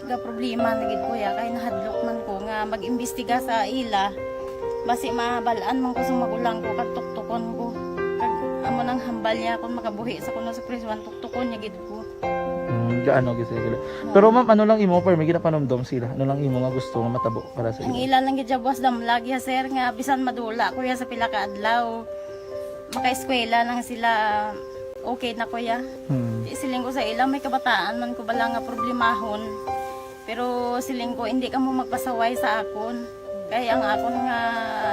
Ga problema na gid ko ya kay nahadlok man ko nga mag-imbestiga sa ila. Basi mabalaan man ko sa magulang ko kag tuktukon ko. Kag amo nang hambal niya kung makabuhi sa kuno sa prison tuktukon niya gid ko. Gaano gid sila. Pero ma'am, ano lang imo per may ginapanomdom sila? Ano lang imo nga gusto nga matabo para sa Ang ila? ila lang gid jabwas damlag ya sir nga bisan madula ko ya sa pila ka adlaw. Maka-eskwela lang sila okay na ko ya. Siling ko sa ila may kabataan man ko bala nga problemahon. Pero siling ko hindi ka mo magpasaway sa akon. Kaya ang akon nga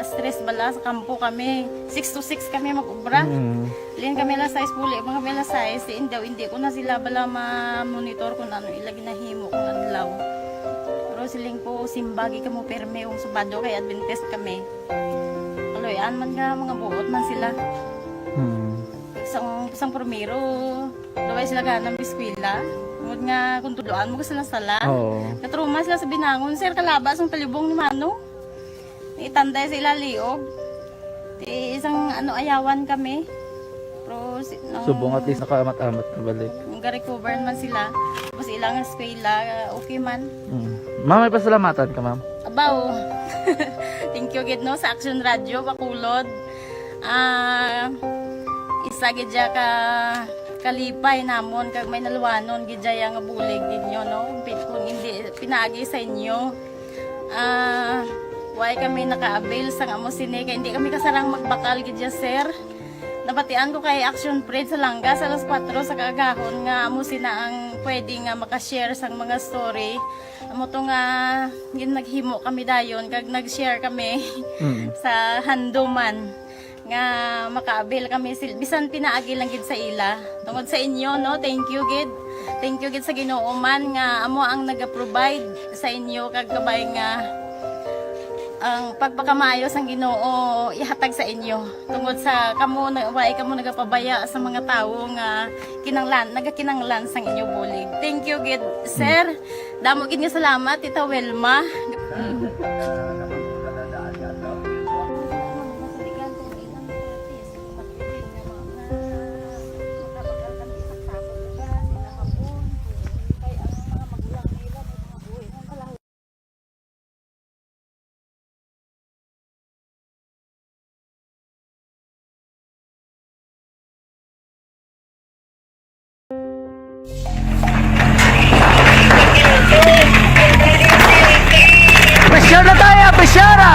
stress bala sa kampo kami. 6 to 6 kami mag-ubra. Lin kami la size puli, mga kami la size. Hindi ko na sila bala ma-monitor kung ano ilagi na himo kung adlaw. Pero siling ko simbagi ka mo perme yung subado kay Adventist kami. Kaloyan man nga mga buot man sila. Isang primero, daway sila ganang biskwila. Tungod nga kung tuloan mo ka sila sala. Katruma sila sa binangon, sir, kalabas ang talibong ni Mano. Itanday sila liog. Isang ayawan kami. Pero, Subong at least nakaamat-amat na balik. Ga-recover man sila. Tapos ilang eskwela, okay man. Ma'am, may pasalamatan ka, ma'am? Abaw. Thank you gid no sa Action Radio Bacolod. Isa gid ja ka kalipay namon kag may naluwanon gid ja nga bulig ninyo no. Kung hindi pinaagi sa inyo. Why kami naka-avail sang amo sini kay hindi kami kasarang magbakal gid ja sir. Napatian ko kay Action Fred sa Langga sa alas 4 sa kagahon nga amo sina ang pwede nga makashare sang mga story. Amo to nga naghimo kami dayon kag nag-share kami sa handuman nga maka-avail kami bisan pinaagi lang gid sa ila. Tungod sa inyo no, thank you gid. Thank you gid sa Ginoo man nga amo ang naga-provide sa inyo kag kabay nga ang pagpakamayos ang Ginoo ihatag sa inyo tungod sa kamo nagapabaya sa mga tawo nga nagakinanglan sang inyo bulig. Thank you gid sir. Damo gid nga salamat Tita Welma. Presyar na tayo! Presyara!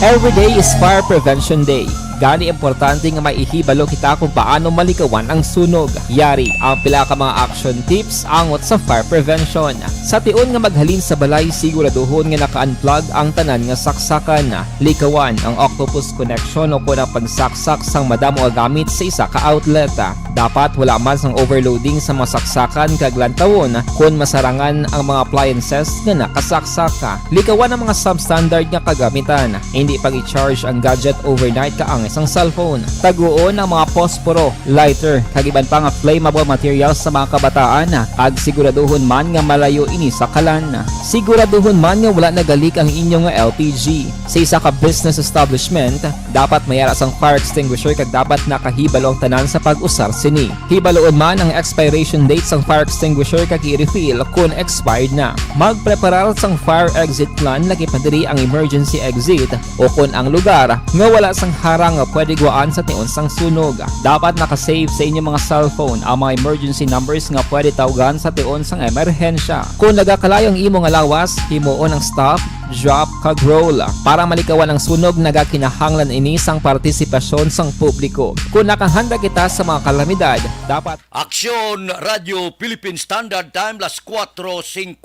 Every day is Fire Prevention Day. Gani importante nga maihibalo kita kung paano malikawan ang sunog. Yari ang pila ka mga action tips angot sa fire prevention. Sa tion nga maghalin sa balay, siguraduhon nga naka-unplug ang tanan nga saksakan. Likawan ang octopus connection o kung ang pagsaksak sang madamo nga gamit sa isa ka outlet. Dapat wala man sang overloading sa mga saksakan kag lantawon kung masarangan ang mga appliances nga nakasaksaka. Likawan ang mga substandard nga kagamitan. Hindi pag i-charge ang gadget overnight kaang isang cellphone. Taguon ang mga posporo, lighter, kag iban pa nga flammable materials sa mga kabataan. Ag siguraduhon man nga malayo ini sa kalan. Siguraduhon man nga wala nagalik ang inyong LPG. Sa isa ka business establishment, dapat mayara sang fire extinguisher kag dapat nakahibalo ang tanan sa pag-usar sini. Hibaloon man ang expiration date sang fire extinguisher kag i-refill kung expired na. Magpreparar sang fire exit plan lagi padiri ang emergency exit o kung ang lugar nga wala sang harang nga pwede guwaan sa tion sang sunog. Dapat nakasave sa inyong mga cellphone ang mga emergency numbers nga pwede tawagan sa tion sang emerhensya. Kung nagakalayo ang imong lawas, himuon ang stop, drop, kag roll. Para malikawan ang sunog, nagakinahanglan ini sang partisipasyon sang publiko. Kung nakahanda kita sa mga kalamidad, dapat Aksyon Radio Philippine Standard Time las 4:52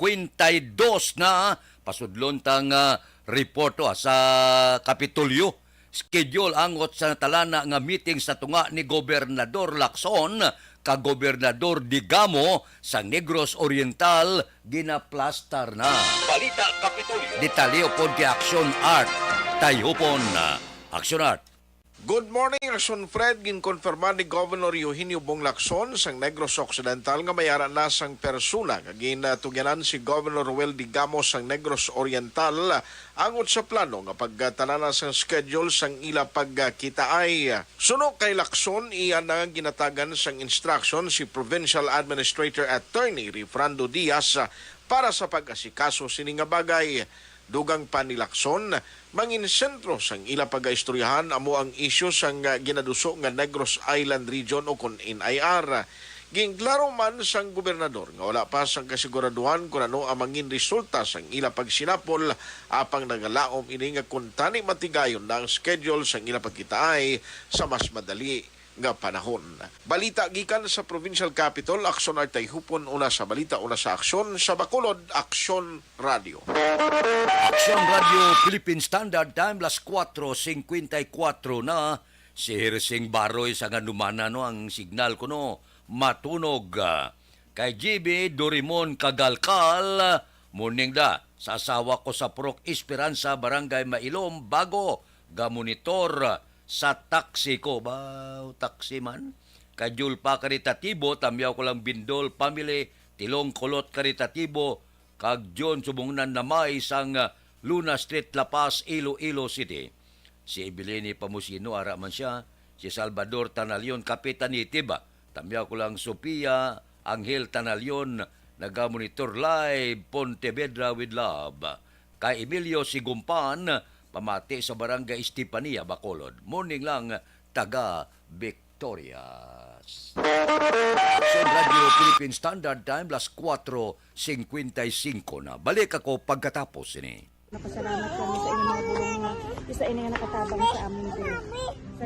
na pasudlon tang reporto sa Kapitolyo. Schedule angot sa talana nga meeting sa tunga ni Gobernador Lacson kag Gobernador Digamo sa Negros Oriental ginaplastar na. Balita Kapitolyo. Detalye pod kay Action Art. Tayhopon Action Art. Good morning, Action Fred. Ginkonfirma ni Governor Eugenio Bong Lacson sang Negros Occidental nga mayara na sang persona. Ginatugyanan si Governor Ruel Digamos sang Negros Oriental angot sa plano nga pagtanana sang schedule sang ila pagkitaay. Suno kay Lacson, iyan na ginatagan sang instruction si Provincial Administrator Attorney Rifrando Diaz para sa pag-asikaso sini nga bagay. Dugang pa ni Lacson, mangin sentro sang ila pag-istoryahan amo ang isyu sang ginaduso nga Negros Island Region o kon NIR. Ginglaro man sang gobernador nga wala pa sang kasiguraduhan kung ano ang mangin resulta sang ila pagsinapol apang nagalaom ini nga kung tani matigayon na ang schedule sang ila pagkitaay sa mas madali nga panahon. Balita gikan sa Provincial Capital, Aksyon Artay Hupon, una sa balita, una sa aksyon, sa Bacolod, Aksyon Radio. Aksyon Radio Philippine Standard Time, las 4:54 na. Si Hirsing Baroy sa ganumana no, ang signal ko no, matunog. Kay GB Dorimon Kagalkal, morning da, sa asawa ko sa Purok Esperanza, Barangay Mailom, bago gamonitor sa taxi ko. Taxi man. Kajul pa karitatibo, tamyaw ko lang Bindol Family, Tilong Kulot karitatibo, kag John Subungunan na may isang Luna Street, La Paz, Iloilo City. Si Ebilini Pamusino, ara man siya. Si Salvador Tanalion, Kapitanitiba. Tamyaw ko lang Sophia Angel Tanalion, nagamonitor live, Pontevedra with love. Kay Emilio Sigumpan, pamati sa Barangay Estepania, Bacolod. Morning lang, taga Victorias. Action Radio Philippine Standard Time, las 4:55 na. Balik ako pagkatapos ini. Napasalamat kami sa inyong mga bulong na isa ini nga nakatabang sa amin din. Sa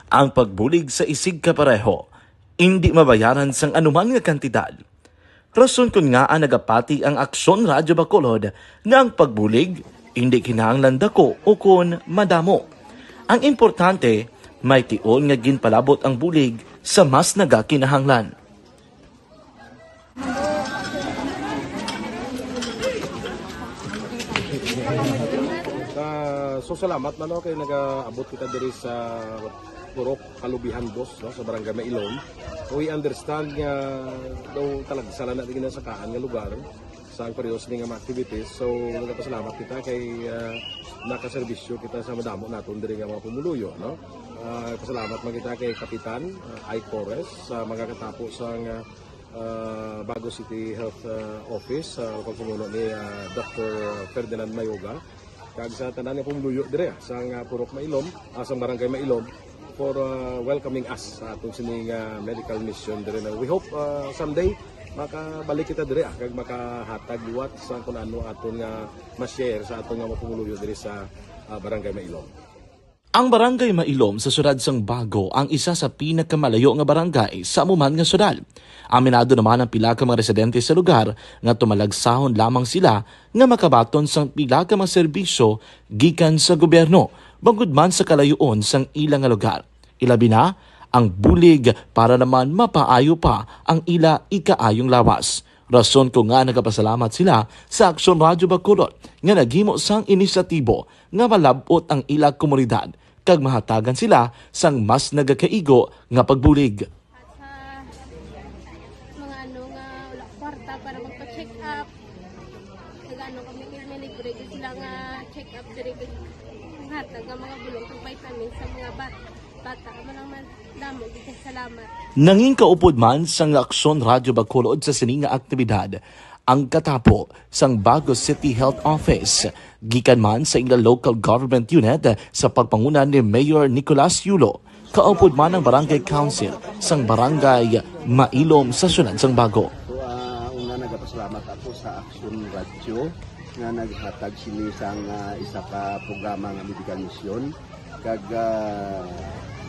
Ang pagbulig sa isig kapareho, hindi mabayaran sang anuman nga kantidad. Rason kun nga ang nagapati ang Aksyon Radyo Bacolod nga ang pagbulig, hindi kinahanglan dako o kun madamo. Ang importante, may tion nga ginpalabot ang bulig sa mas nagakinahanglan. So salamat man kay nagaabot kita diri sa Purok Kalubihan Boss, no, sa Barangay Mailom. We understand nga daw talaga sala na din sa kaan nga lugar sa parehas ni nga activities. So nagapasalamat kita kay nakaserbisyo kita sa madamo naton diri nga mga pumuluyo, no. Pasalamat man kita kay Kapitan I. Torres sa magkatapo sa Bago City Health Office sa pagpumuno ni Dr. Ferdinand Mayoga. Kag sa tanan nga pumuluyo dire sa Purok Mailom, sa Barangay Mailom, for welcoming us sa atong sining medical mission dire. We hope someday makabalik kita dire kag makahatag liwat sa kun ano aton nga ma-share sa atong nga mapumuluyo dire sa Barangay Mailom. Ang Barangay Mailom sa siyudad sang Bago ang isa sa pinakamalayo nga barangay sa amuman nga syudad. Aminado naman ang pila ka mga residente sa lugar nga tumalagsahon lamang sila nga makabaton sang pila ka mga serbisyo gikan sa gobyerno bangod man sa kalayuon sang ilang nga lugar. Ilabi na ang bulig para naman mapaayo pa ang ila ikaayong lawas. Rason ko nga nagapasalamat sila sa Aksyon Radyo Bacolod nga naghimo sang inisyatibo nga malabot ang ila komunidad kag mahatagan sila sang mas nagakaigo nga pagbulig. Mga ano nga wala kwarta para magpa-check up. Nagano kami libre sila nga check up dire hatag nga mga bulong kag vitamin sa mga bata mo naman damo dito salamat. Nanging kaupod man sang Aksyon Radyo Bacolod sa sining nga aktibidad ang katapo sang Bago City Health Office gikan man sa ilang local government unit sa pagpanguna ni Mayor Nicolas Yulo. Kaupod man ang Barangay Council sang Barangay Mailom sa syudad sang Bago. So una nagapasalamat ako sa Aksyon Radio nga naghatag sini sang isa ka programa nga medical mission kag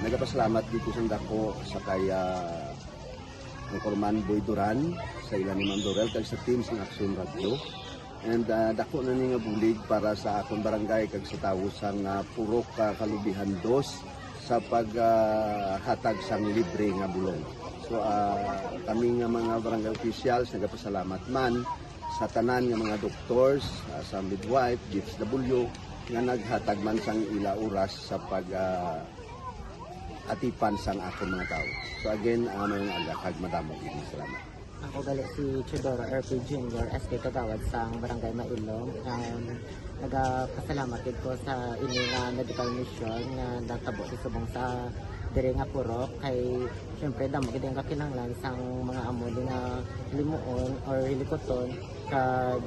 nagapasalamat dito sa dako sa kaya ang Corman Boy Duran sa ilan ni Ma'am Dorel kag sa team sa Aksyon Radio. And dako na ni nga bulig para sa akong barangay kag sa tawo sang Purok Kalubihan 2 sa paghatag sang libre nga bulong. So kami nga mga barangay officials nagapasalamat man sa tanan nga mga doctors, sa midwife, DFW nga naghatag man sang ila oras sa atipan sang akong mga tao. So again, may agakag madamo gini salamat. Ako gali si Chidoro RP Jr. SK Kagawad sang Barangay Mailong. Nagapasalamat ko sa ini nga medical mission nga natabo sa subong sa diri nga purok kay syempre damo gid ang kakinahanglan sang mga amo nga limuon or hilikoton kag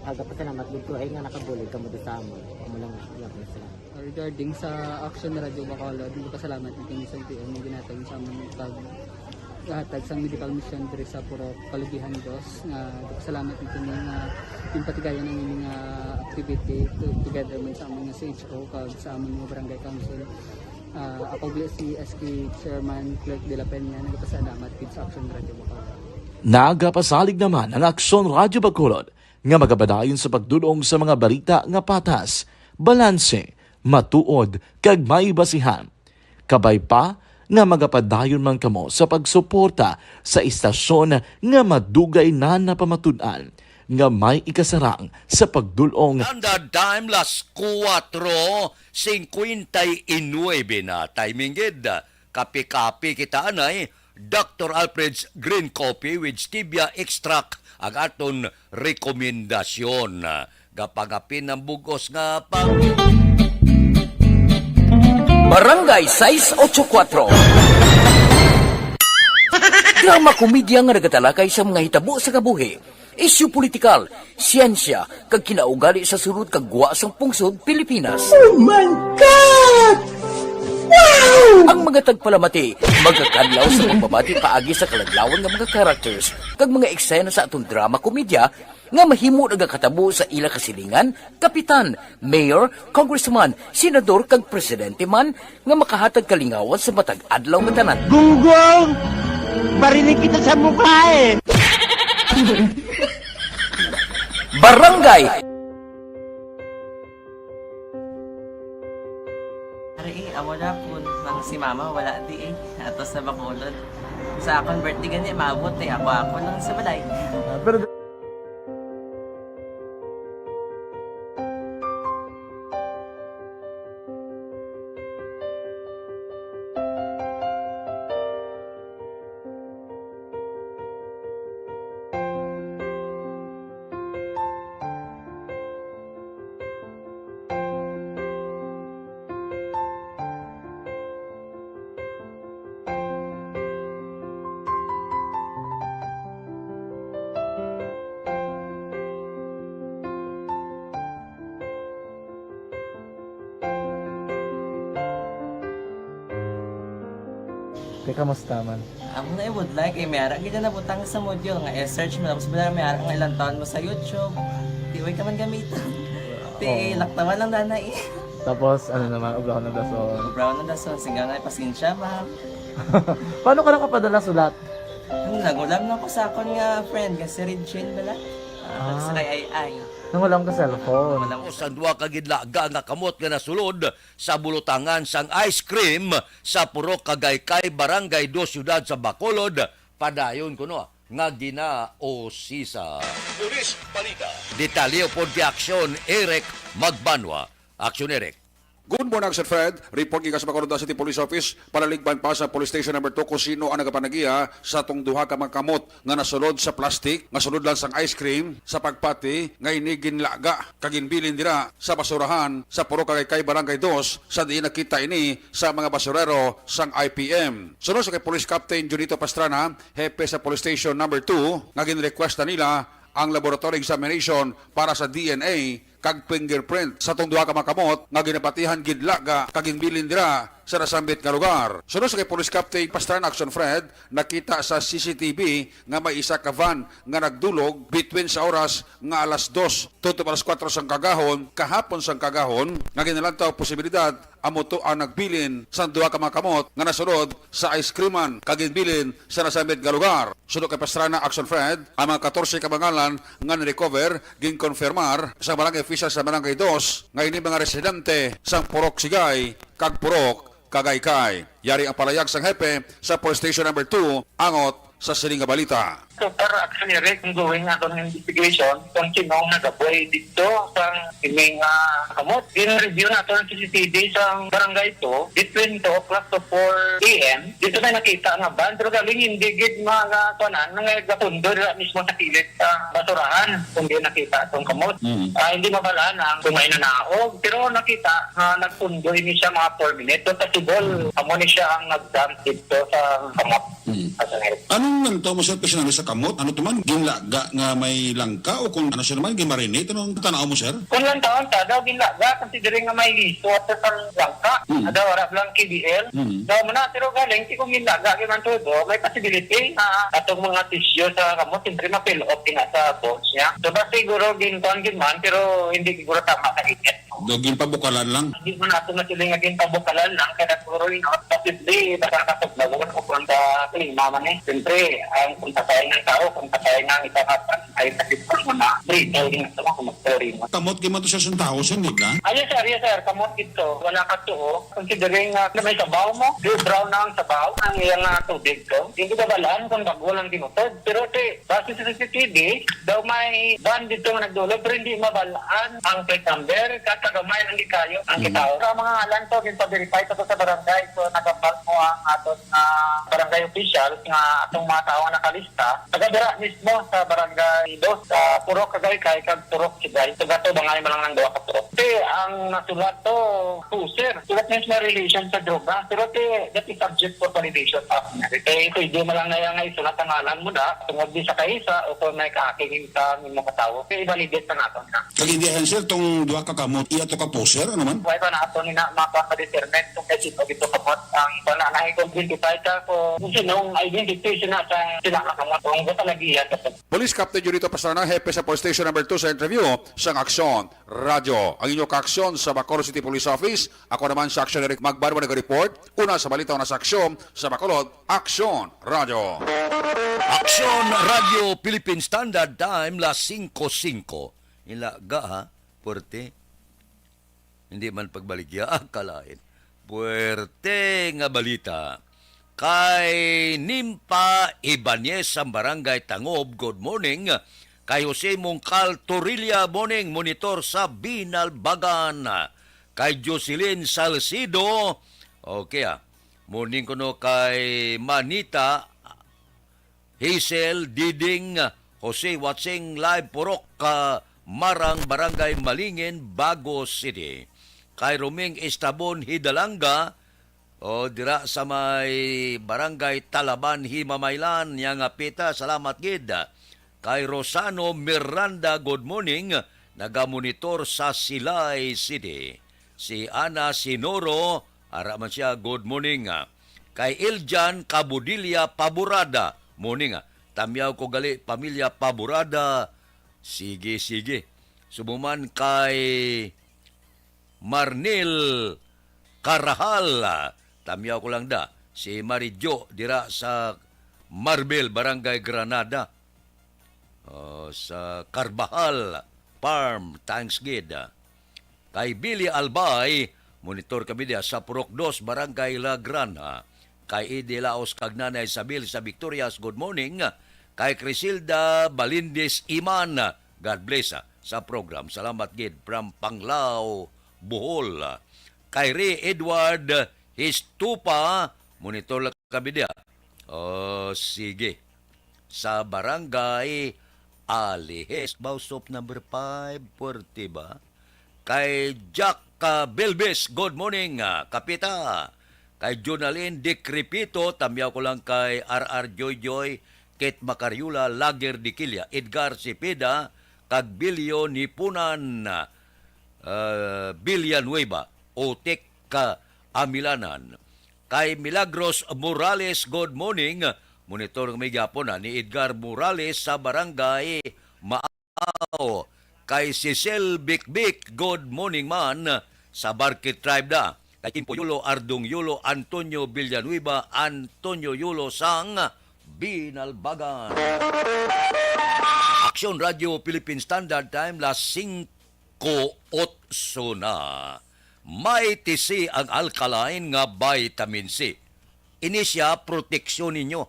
pagapasalamat gid ko ay nga nakabulig kamo sa amon. Amo lang gyapon sila. Regarding sa Action Radio Bacolod, pasalamat ni sa LTO nga ginatag sa among hatag sa medical mission diri sa Purok Kalubihan Dos nga salamat nito nga yung patigayan ng mga activity together man sa among CHO kag sa among mga barangay council. Ako si SK Chairman Clerk de la Peña nagpasalamat kid sa Action Radio Bacolod. Nagapasalig naman ang Aksyon Radio Bacolod nga magabadayon sa pagdulong sa mga balita nga patas, balanse, matuod, kag may basihan. Kabay pa nga magapadayon man kamo sa pagsuporta sa istasyon nga madugay na napamatud-an nga may ikasarang sa pagdulong. Standard time las 4:59 na timing gid. Kapi-kapi kita anay Dr. Alfred's Green Coffee with Stevia Extract ang aton rekomendasyon. Gapagapin ng bugos nga pang Barangay 684. Drama komedya nga nagatalakay sa mga hitabo sa kabuhi, isyu politikal, siyensya, kag kinaugali sa surut kag guwa sang pungsod Pilipinas. Oh my God! Wow! Ang mga tagpalamati, magkakadlaw sa pagbabati paagi sa kalaglawan ng mga characters kag mga eksena sa atong drama komedya nga mahimo nagakatabo sa ila kasilingan, kapitan, mayor, congressman, senador kag presidente man nga makahatag kalingawan sa matag adlaw nga tanan. Gunggong! Barinig kita sa mukha eh! Barangay! Amo na po, si mama wala di atos na Bacolod. Sa akong birthday gani, maabot ako lang sa balay. Pero kamusta man? Ako na would like may ara gid na butang sa module nga search mo tapos bala may ara nga ilang taon mo sa YouTube. Di ka man gamitan. Di laktawan lang nanay. Tapos ano naman, ubra ng dason. Ubra ng dason, sigaw na pasensya ma'am. Paano ka nakapadala sulat? Nagulam na ko sa akon nga friend kasi Regine bala. Sa ay. Nang walang ka cellphone. Sa duwa ka gidlaga nga kamot nga nasulod sa bulutangan sang ice cream sa Purok Kagaykay, Barangay 2, Siyudad sa Bacolod. Padayon ko no, nga ginaosisa. Pulis Balita. Detalye po di aksyon, Eric Magbanwa. Aksyon, Eric. Good morning, Sir Fred. Report gikas sa Bacolod City Police Office. Palaligban pa sa Police Station number 2 kung sino ang nagapanagiya sa tong duha ka mga kamot nga nasulod sa plastic, nga sulod lang sang ice cream, sa pagpati, nga inigin laga, kaginbilin dira sa basurahan sa Purok Kagaykay, Barangay 2, sa di nakita ini sa mga basurero sang IPM. Sunod sa kay Police Captain Junito Pastrana, hepe sa Police Station number 2, nga ginrequesta nila ang laboratory examination para sa DNA kag fingerprint sa tong duha ka mga kamot nga ginapatihan gidlaga kag ginbilin dira sa nasambit nga lugar. Sunod sa kay Police Captain Pastrana Action Fred, nakita sa CCTV nga may isa ka van nga nagdulog between sa oras nga alas 2 tuto alas 4 sang kagahon, kahapon sang kagahon, nga ginalantaw posibilidad amo to ang nagbilin sa duha ka mga kamot nga nasulod sa ice creaman kag ginbilin sa nasambit nga lugar. Sunod kay Pastrana Action Fred, ang mga 14 ka bangalan nga ni-recover ginkonfirmar sa barangay official sa Barangay 2 nga ini mga residente sa Purok Sigay kag Purok Kagaykay. Yari ang palayag sang hepe sa Police Station number 2, angot sa Silinga Balita. So para accelerate kung gawin nga itong investigation kung sinong nagaboy dito sa iming kamot. In-review na ito ng CCTV sa barangay ito between 2 o'clock to 4 a.m. Dito na nakita nga ban pero galing hindi gid mga kuanan nga gapundo mismo sa kilid sa basurahan kung di nakita itong kamot. Hindi mabalaan ang kung may nanaog pero nakita na nagpundo ini siya mga 4 minutes. So possible amo ni siya ang nag-dump dito sa kamot. Anong nanto mo sir kasi namin sa kamot? Ano to man? Ginlaga nga may langka o kung ano siya naman, gimarinate? Anong tanaw mo sir? Kung lang taon ta, daw ginlaga, considering nga may liso at sa langka, daw wala lang KBL. Daw mo na, pero galing, kung ginlaga, kiman todo, may possibility na atong mga tissue sa kamot, siyempre ma-fill up na sa bones niya. So ba siguro gintuan ginman, pero hindi siguro tama sa init. Dogin pabukalan lang. Hindi mo nato na sila nga ginpabukalan lang, kaya siguro yung possibly, baka kasaglagon o kung sa klima man eh. Siyempre, ang kung patay ng tao, kung patay ng itakapan, ay sakit mo na, breathe, din ito kung mag-story mo. Kamot giman to siya sa tao, sir, di ka? Yes sir, kamot ito. Wala ka to, considering na may sabaw mo, brown na ang sabaw, ang iyang tubig to. Hindi ka balaan kung bago lang dinutod. Pero base sa CCTV, daw may ban dito nga nagdulog, pero hindi mabalaan ang plate number, katagamay ng kayo ang kitao. Sa mga alan to, ginpa-verify to sa barangay, so nagapal mo ang aton barangay official nga atong mga tao nga nakalista. Taga-dira mismo sa barangay 2, sa Purok Kagaykay, kag Purok Sigay. So gato, bangay mo lang ng 2 ka Purok. Ang nasulat to, sir, sulat mismo relation sa droga, pero that is subject for validation. Ito, hindi mo lang na yung isulat ang alam mo na, tungod di sa kaisa, o kung may kakingin sa mga tao, i-validate na natin na. Kagindihan sir, tong duha ka kamot, iya to ka po sir, ano man? Why ba na ito ni na makadetermine kung kasi ito kamot ang pananay kong identify ka kung sinong identification na sa sinakamot. Kung ito talaga iyan. Police Captain Junito Pastrana, hepe sa Police Station number 2 sa interview sang Aksyon Radyo. Ang inyong kaaksyon sa Bacolod City Police Office. Ako naman sa Aksyon Eric Magbarba nag-report. Una sa balita na sa Aksyon sa Bacolod, Aksyon Radyo. Aksyon Radio Philippine Standard Time la 5:05. Ilaga ha, puerte. Hindi man pagbaligya, akalain. Puerte nga balita. Kay Nimpa Ibanez sa Barangay Tangob, good morning. Kay Jose Mongcal Torilla, morning, monitor sa Binalbagan. Kay Jocelyn Salcido, okay morning ko no kay Manita, Hazel Diding, Jose Watsing, live Purok, Marang, Barangay Malingin, Bago City. Kay Roming Estabon Hidalanga, dira sa may Barangay Talaban, Himamaylan, yang apita, salamat gid. Kay Rosano Miranda, good morning, nagamonitor sa Silay City. Si Ana Sinoro, ara man siya, good morning. Kay Iljan Cabudilia Paburada, morning. Tamyaw ko gali, pamilya Paburada, sige. Sumuman kay Marnil Carahal, tamyaw ko lang da, si Marijo dira sa Marbel, Barangay Granada, sa Carbajal Farm, thanks gid. Kay Billy Albay, monitor kami dia sa Purok 2, Barangay La Granja. Kay Edi Laos Kagnanay Sabil sa Victorias, good morning. Kay Crisilda Balindis Iman, God bless sa program. Salamat gid from Panglao, Bohol. Kay Ray Edward Histupa, monitor lang kami dia. Sige. Sa Barangay Alihes, Bausop number 5, Puerte ba? Kay Jack Belbes, good morning, Kapita. Kay Jonalyn Decrepito, tamyaw ko lang kay R.R. Joy, Kate Macaryula, Lager Diquilla, Edgar Cepeda, kag Bilyo Nipunan, Villanueva, Otek Amilanan. Kay Milagros Morales, good morning, monitor ng may gapon ni Edgar Morales sa Barangay Maaw. Kay Cecil Bikbik, good morning man, sa Barkit Tribe da. Kay Timpo Yulo, Ardong Yulo, Antonio Villanueva, Antonio Yulo sang Binalbagan. Aksyon Radio Philippine Standard Time la 5:08 na. may TC ang alkaline nga vitamin C. Ini siya proteksyon ninyo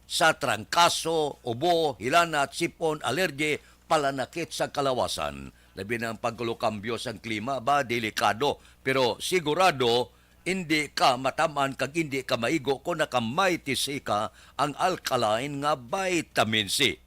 sa trangkaso, ubo, hilanat, sipon, alerge, palanakit sa kalawasan. Labi ng pagkulokambyo sa klima ba, delikado. Pero sigurado, hindi ka matamaan kag hindi ka maigo kung nakamay TC ka ang alkaline nga vitamin C.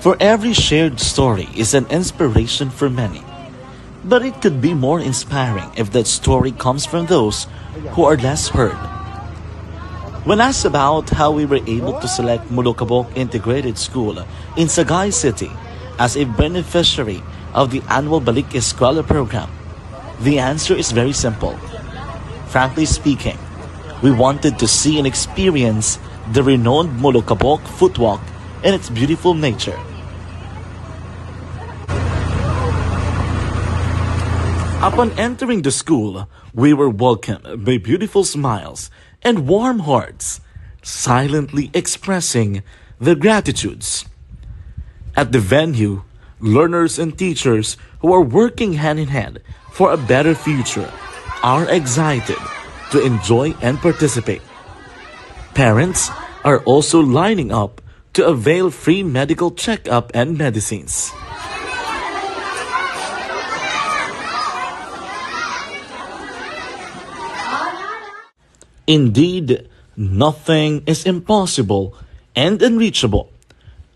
For every shared story is an inspiration for many. But it could be more inspiring if that story comes from those who are less heard. When asked about how we were able to select Mulukabok Integrated School in Sagay City as a beneficiary of the annual Balik Eskwela program, the answer is very simple. Frankly speaking, we wanted to see and experience the renowned Mulukabok footwalk in its beautiful nature. Upon entering the school, we were welcomed by beautiful smiles and warm hearts, silently expressing their gratitudes. At the venue, learners and teachers who are working hand in hand for a better future are excited to enjoy and participate. Parents are also lining up to avail free medical checkup and medicines. Indeed, nothing is impossible and unreachable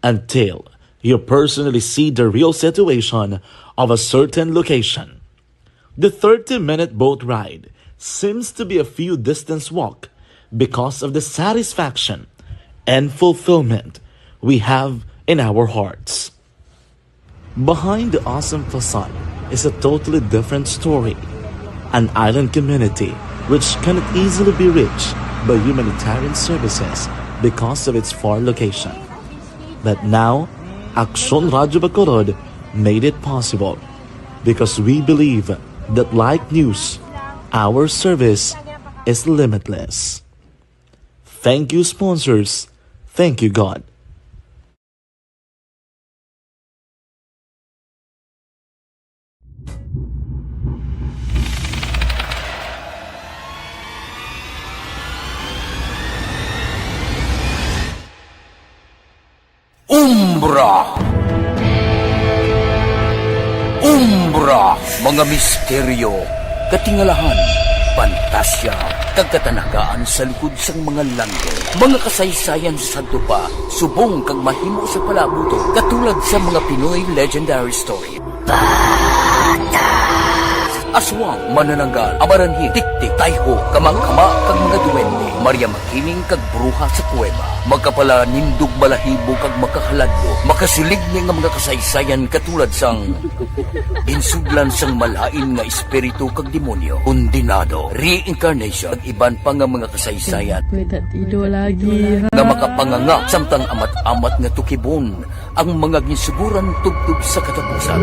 until you personally see the real situation of a certain location. The 30-minute boat ride seems to be a few distance walk because of the satisfaction and fulfillment we have in our hearts. Behind the awesome facade is a totally different story. An island community which cannot easily be reached by humanitarian services because of its far location. But now, Aksyon Radyo Bacolod made it possible because we believe that like news, our service is limitless. Thank you, sponsors. Thank you, God. Umbra! Umbra! Mga misteryo, katingalahan, pantasya, kagkatanagaan sa likod sang mga langit. Mga kasaysayan sa dupa, subong kag mahimo sa palabuto, katulad sa mga Pinoy legendary story. Aswang, manananggal, amaranhin, tiktik, tayho, kamangkama, kag mga duwende, Maria Makining kag bruha sa kuweba, magkapala nindog balahibo kag makahaladlo, makasilig niya nga mga kasaysayan katulad sang ginsudlan sang malain nga espiritu kag demonyo, kondinado, reincarnation, kag iban pa nga mga kasaysayan nga makapanganga samtang amat-amat nga tukibon ang mga ginsuguran tugtog sa katapusan.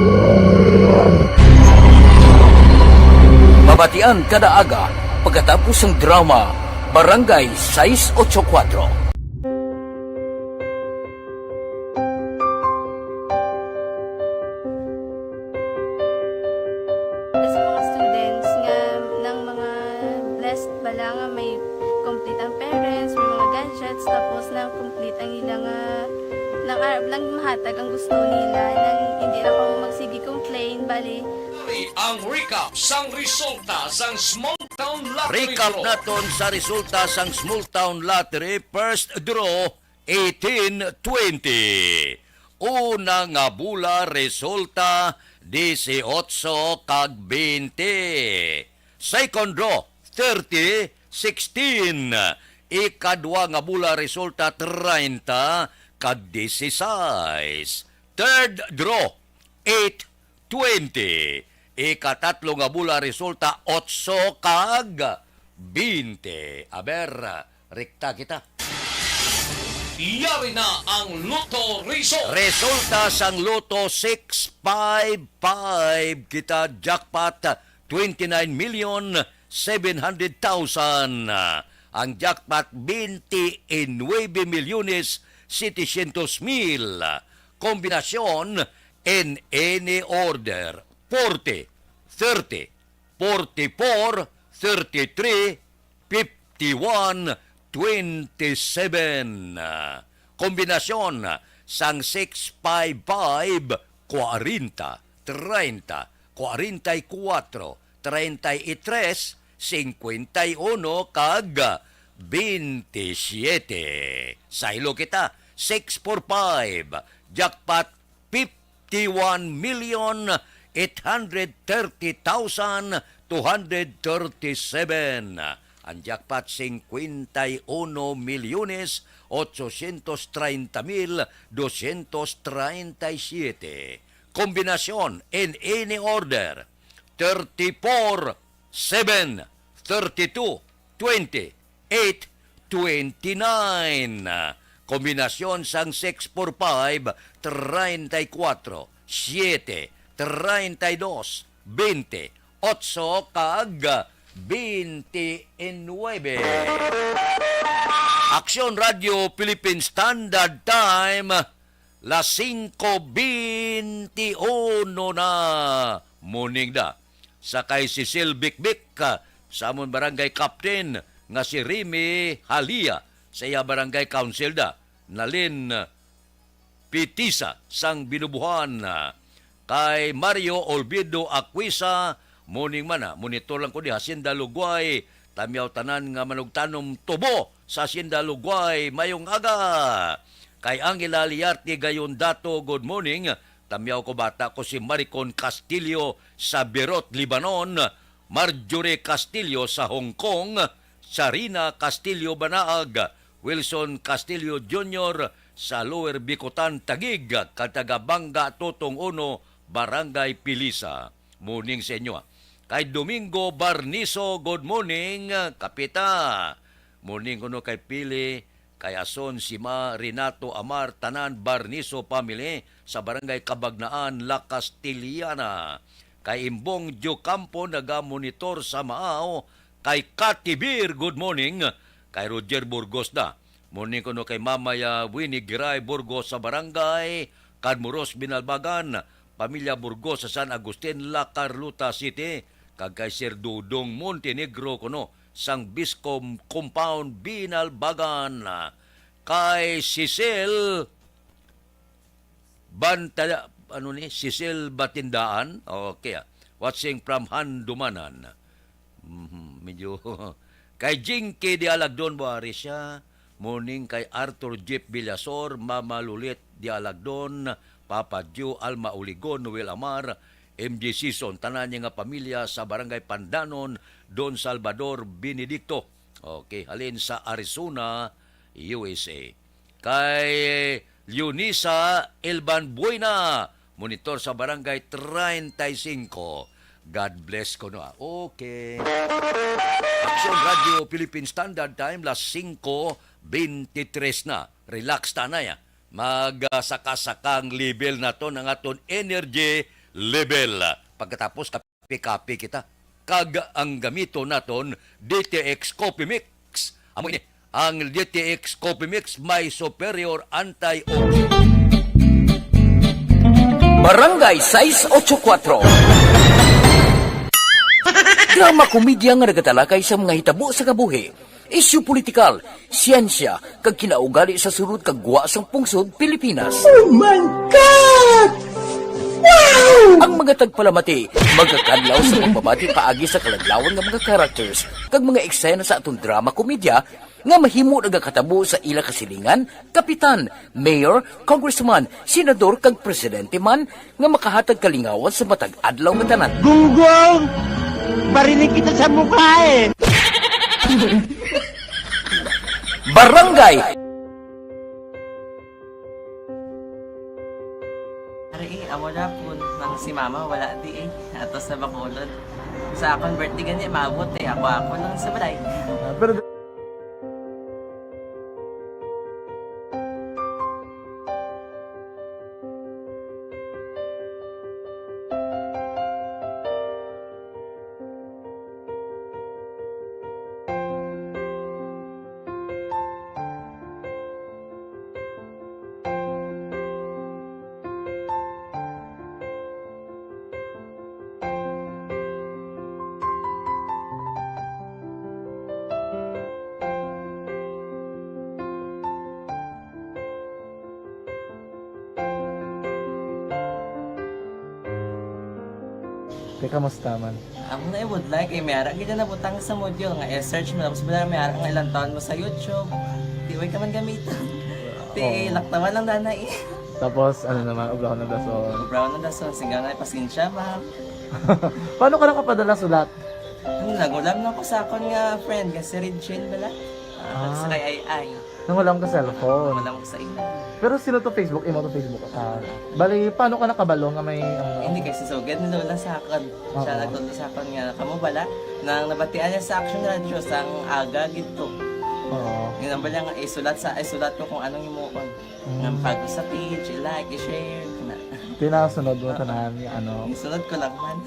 Mabatian kada aga pagkatapos ng drama Barangay 684. Sa mga students nga ng mga blessed bala nga may complete ang parents, may mga gadgets, tapos na complete ang ilang lang mahatag ang gusto nila nang hindi na ako magsigi complain bali Ang recap sang resulta sang Small Town Lottery Recap naton sa resulta sang Small Town Lottery first draw 1820. Una nga bula resulta 18 kag 20. Second draw 30 16. Ikadwa nga bula resulta 30 kag 16. Third draw 820. Ikatatlo nga bula resulta 8 kag 20. Aber, rekta kita. Yari na ang Lotto Result. Resulta sang Lotto 655. Kita jackpot 29,700,000. Ang jackpot 29,700,000. Kombinasyon in any order. 40, 30, 44, 33, 51, 27. Kombinasyon sang 655, 40, 30, 44, 33, 51 kag 27. Sa ilo kita, 645, jackpot 51,830,237. Ang jackpot 51,830,237. Kombinasyon in any order 34, 7, 32, 20, 8, 29. Kombinasyon sang 6 por 5, 34, 7, 32, 20, 8 kag 29. Aksyon Radio Philippine Standard Time, las 5:21 na. Morning da. Sakay si Sil Bikbik sa amon barangay captain nga si Remy Halia sa iya barangay council da. Nalin Pitisa sang binubuhan kay Mario Olvido Aquisa. Morning mana, monitor lang ko di Hacienda Lugway. Tamyaw tanan nga manugtanom tubo sa Hacienda Lugway mayong aga. Kay Angela Liarte gayon dato, good morning. Tamyaw ko bata ko si Maricon Castillo sa Beirut, Lebanon. Marjorie Castillo sa Hong Kong. Sarina Castillo Banaag. Wilson Castillo Jr. sa Lower Bicutan, Taguig. Katagabanga Totong Uno, Barangay Pilisa. Morning sa inyo. Kay Domingo Barniso, good morning, kapita. Morning kuno kay Pili, kay Ason Sima, Renato Amar, Tanan Barniso family sa Barangay Kabagnaan, La Castiliana. Kay Imbong Diocampo, naga-monitor sa Maaw. Kay Katibir, good morning. Kay Roger Burgos na. Morning kuno kay Mamaya Winnie Giray Burgos sa Barangay Cadmuros, Binalbagan. Pamilya Burgos sa San Agustin, La Carlota City. Kag kay Sir Dudong Montenegro kuno sang Biscom Compound, Binalbagan. Kay Cecil Cecil Batindaan. Okay. Watching from Handumanan. Medyo kay Jinky Dialagdon Buhari siya. Morning kay Arthur Jeep Villasor, Mama Lulit Dialagdon, Papa Joe Alma Uligon, Noel Amar, MJ Season, tanan niya nga pamilya sa Barangay Pandanon, Don Salvador Benedicto. Okay, halin sa Arizona, USA. Kay Leonisa Elban Buena, monitor sa Barangay 35. God bless ko no. Okay. Aksyon Radio Philippine Standard Time, las 5:23 na. Relax ta na ya. Magsaka-sakang level na to ng aton energy level. Pagkatapos kapi-kapi kita, kag ang gamito naton DTX Coffee Mix. Amo ini, ang DTX Coffee Mix may superior anti-oxidant. Barangay 684. Drama komedya nga nagatalakay sa mga hitabo sa kabuhi. Isyu politikal, siyensya, kag kinaugali sa surut kag guwa sang pungsod Pilipinas. Oh my God! Wow! Ang mga tagpalamati, magkakadlaw sa pagbabati paagi sa kalaglawan ng mga characters kag mga eksena sa atong drama komedya nga mahimo nagakatabo sa ila kasilingan, kapitan, mayor, congressman, senador kag presidente man nga makahatag kalingawan sa matag adlaw nga tanan. Gunggong! Barinig kita sa mukha eh! Barangay Ari, amo na po nang si mama wala di ato sa Bacolod. Sa akong birthday gani maabot ako lang sa balay. Pero teka, kamusta man? Ako na would like, mayara gid na butang sa module nga search mo tapos bala mayara nga ilang taon mo sa YouTube. Di way ka man gamitan. Ti laktawan lang dana Tapos, ano naman, ublaw na dason. Brown na dason, sigaw na pasensya, ma'am. Paano ka nakapadala sulat? Nagulam na ko sa akon nga friend, kasi Regine bala. Sa kay ay. Nangulam ka cellphone. Nagulam ko sa ina. Pero sino to Facebook? Imo to Facebook. Bali, paano ka nakabalo nga may... Hindi kasi sugad ni Lola sa akon. Siya nagtuto sa akon nga, kamo bala, nang nabatian niya sa Action Radio sang aga gito. Oo. Yun ang bala nga, isulat ko kung anong imuon. Nga pag sa page, i-like, i-share. Tinasunod mo tanan yung ano. Isunod ko lang man.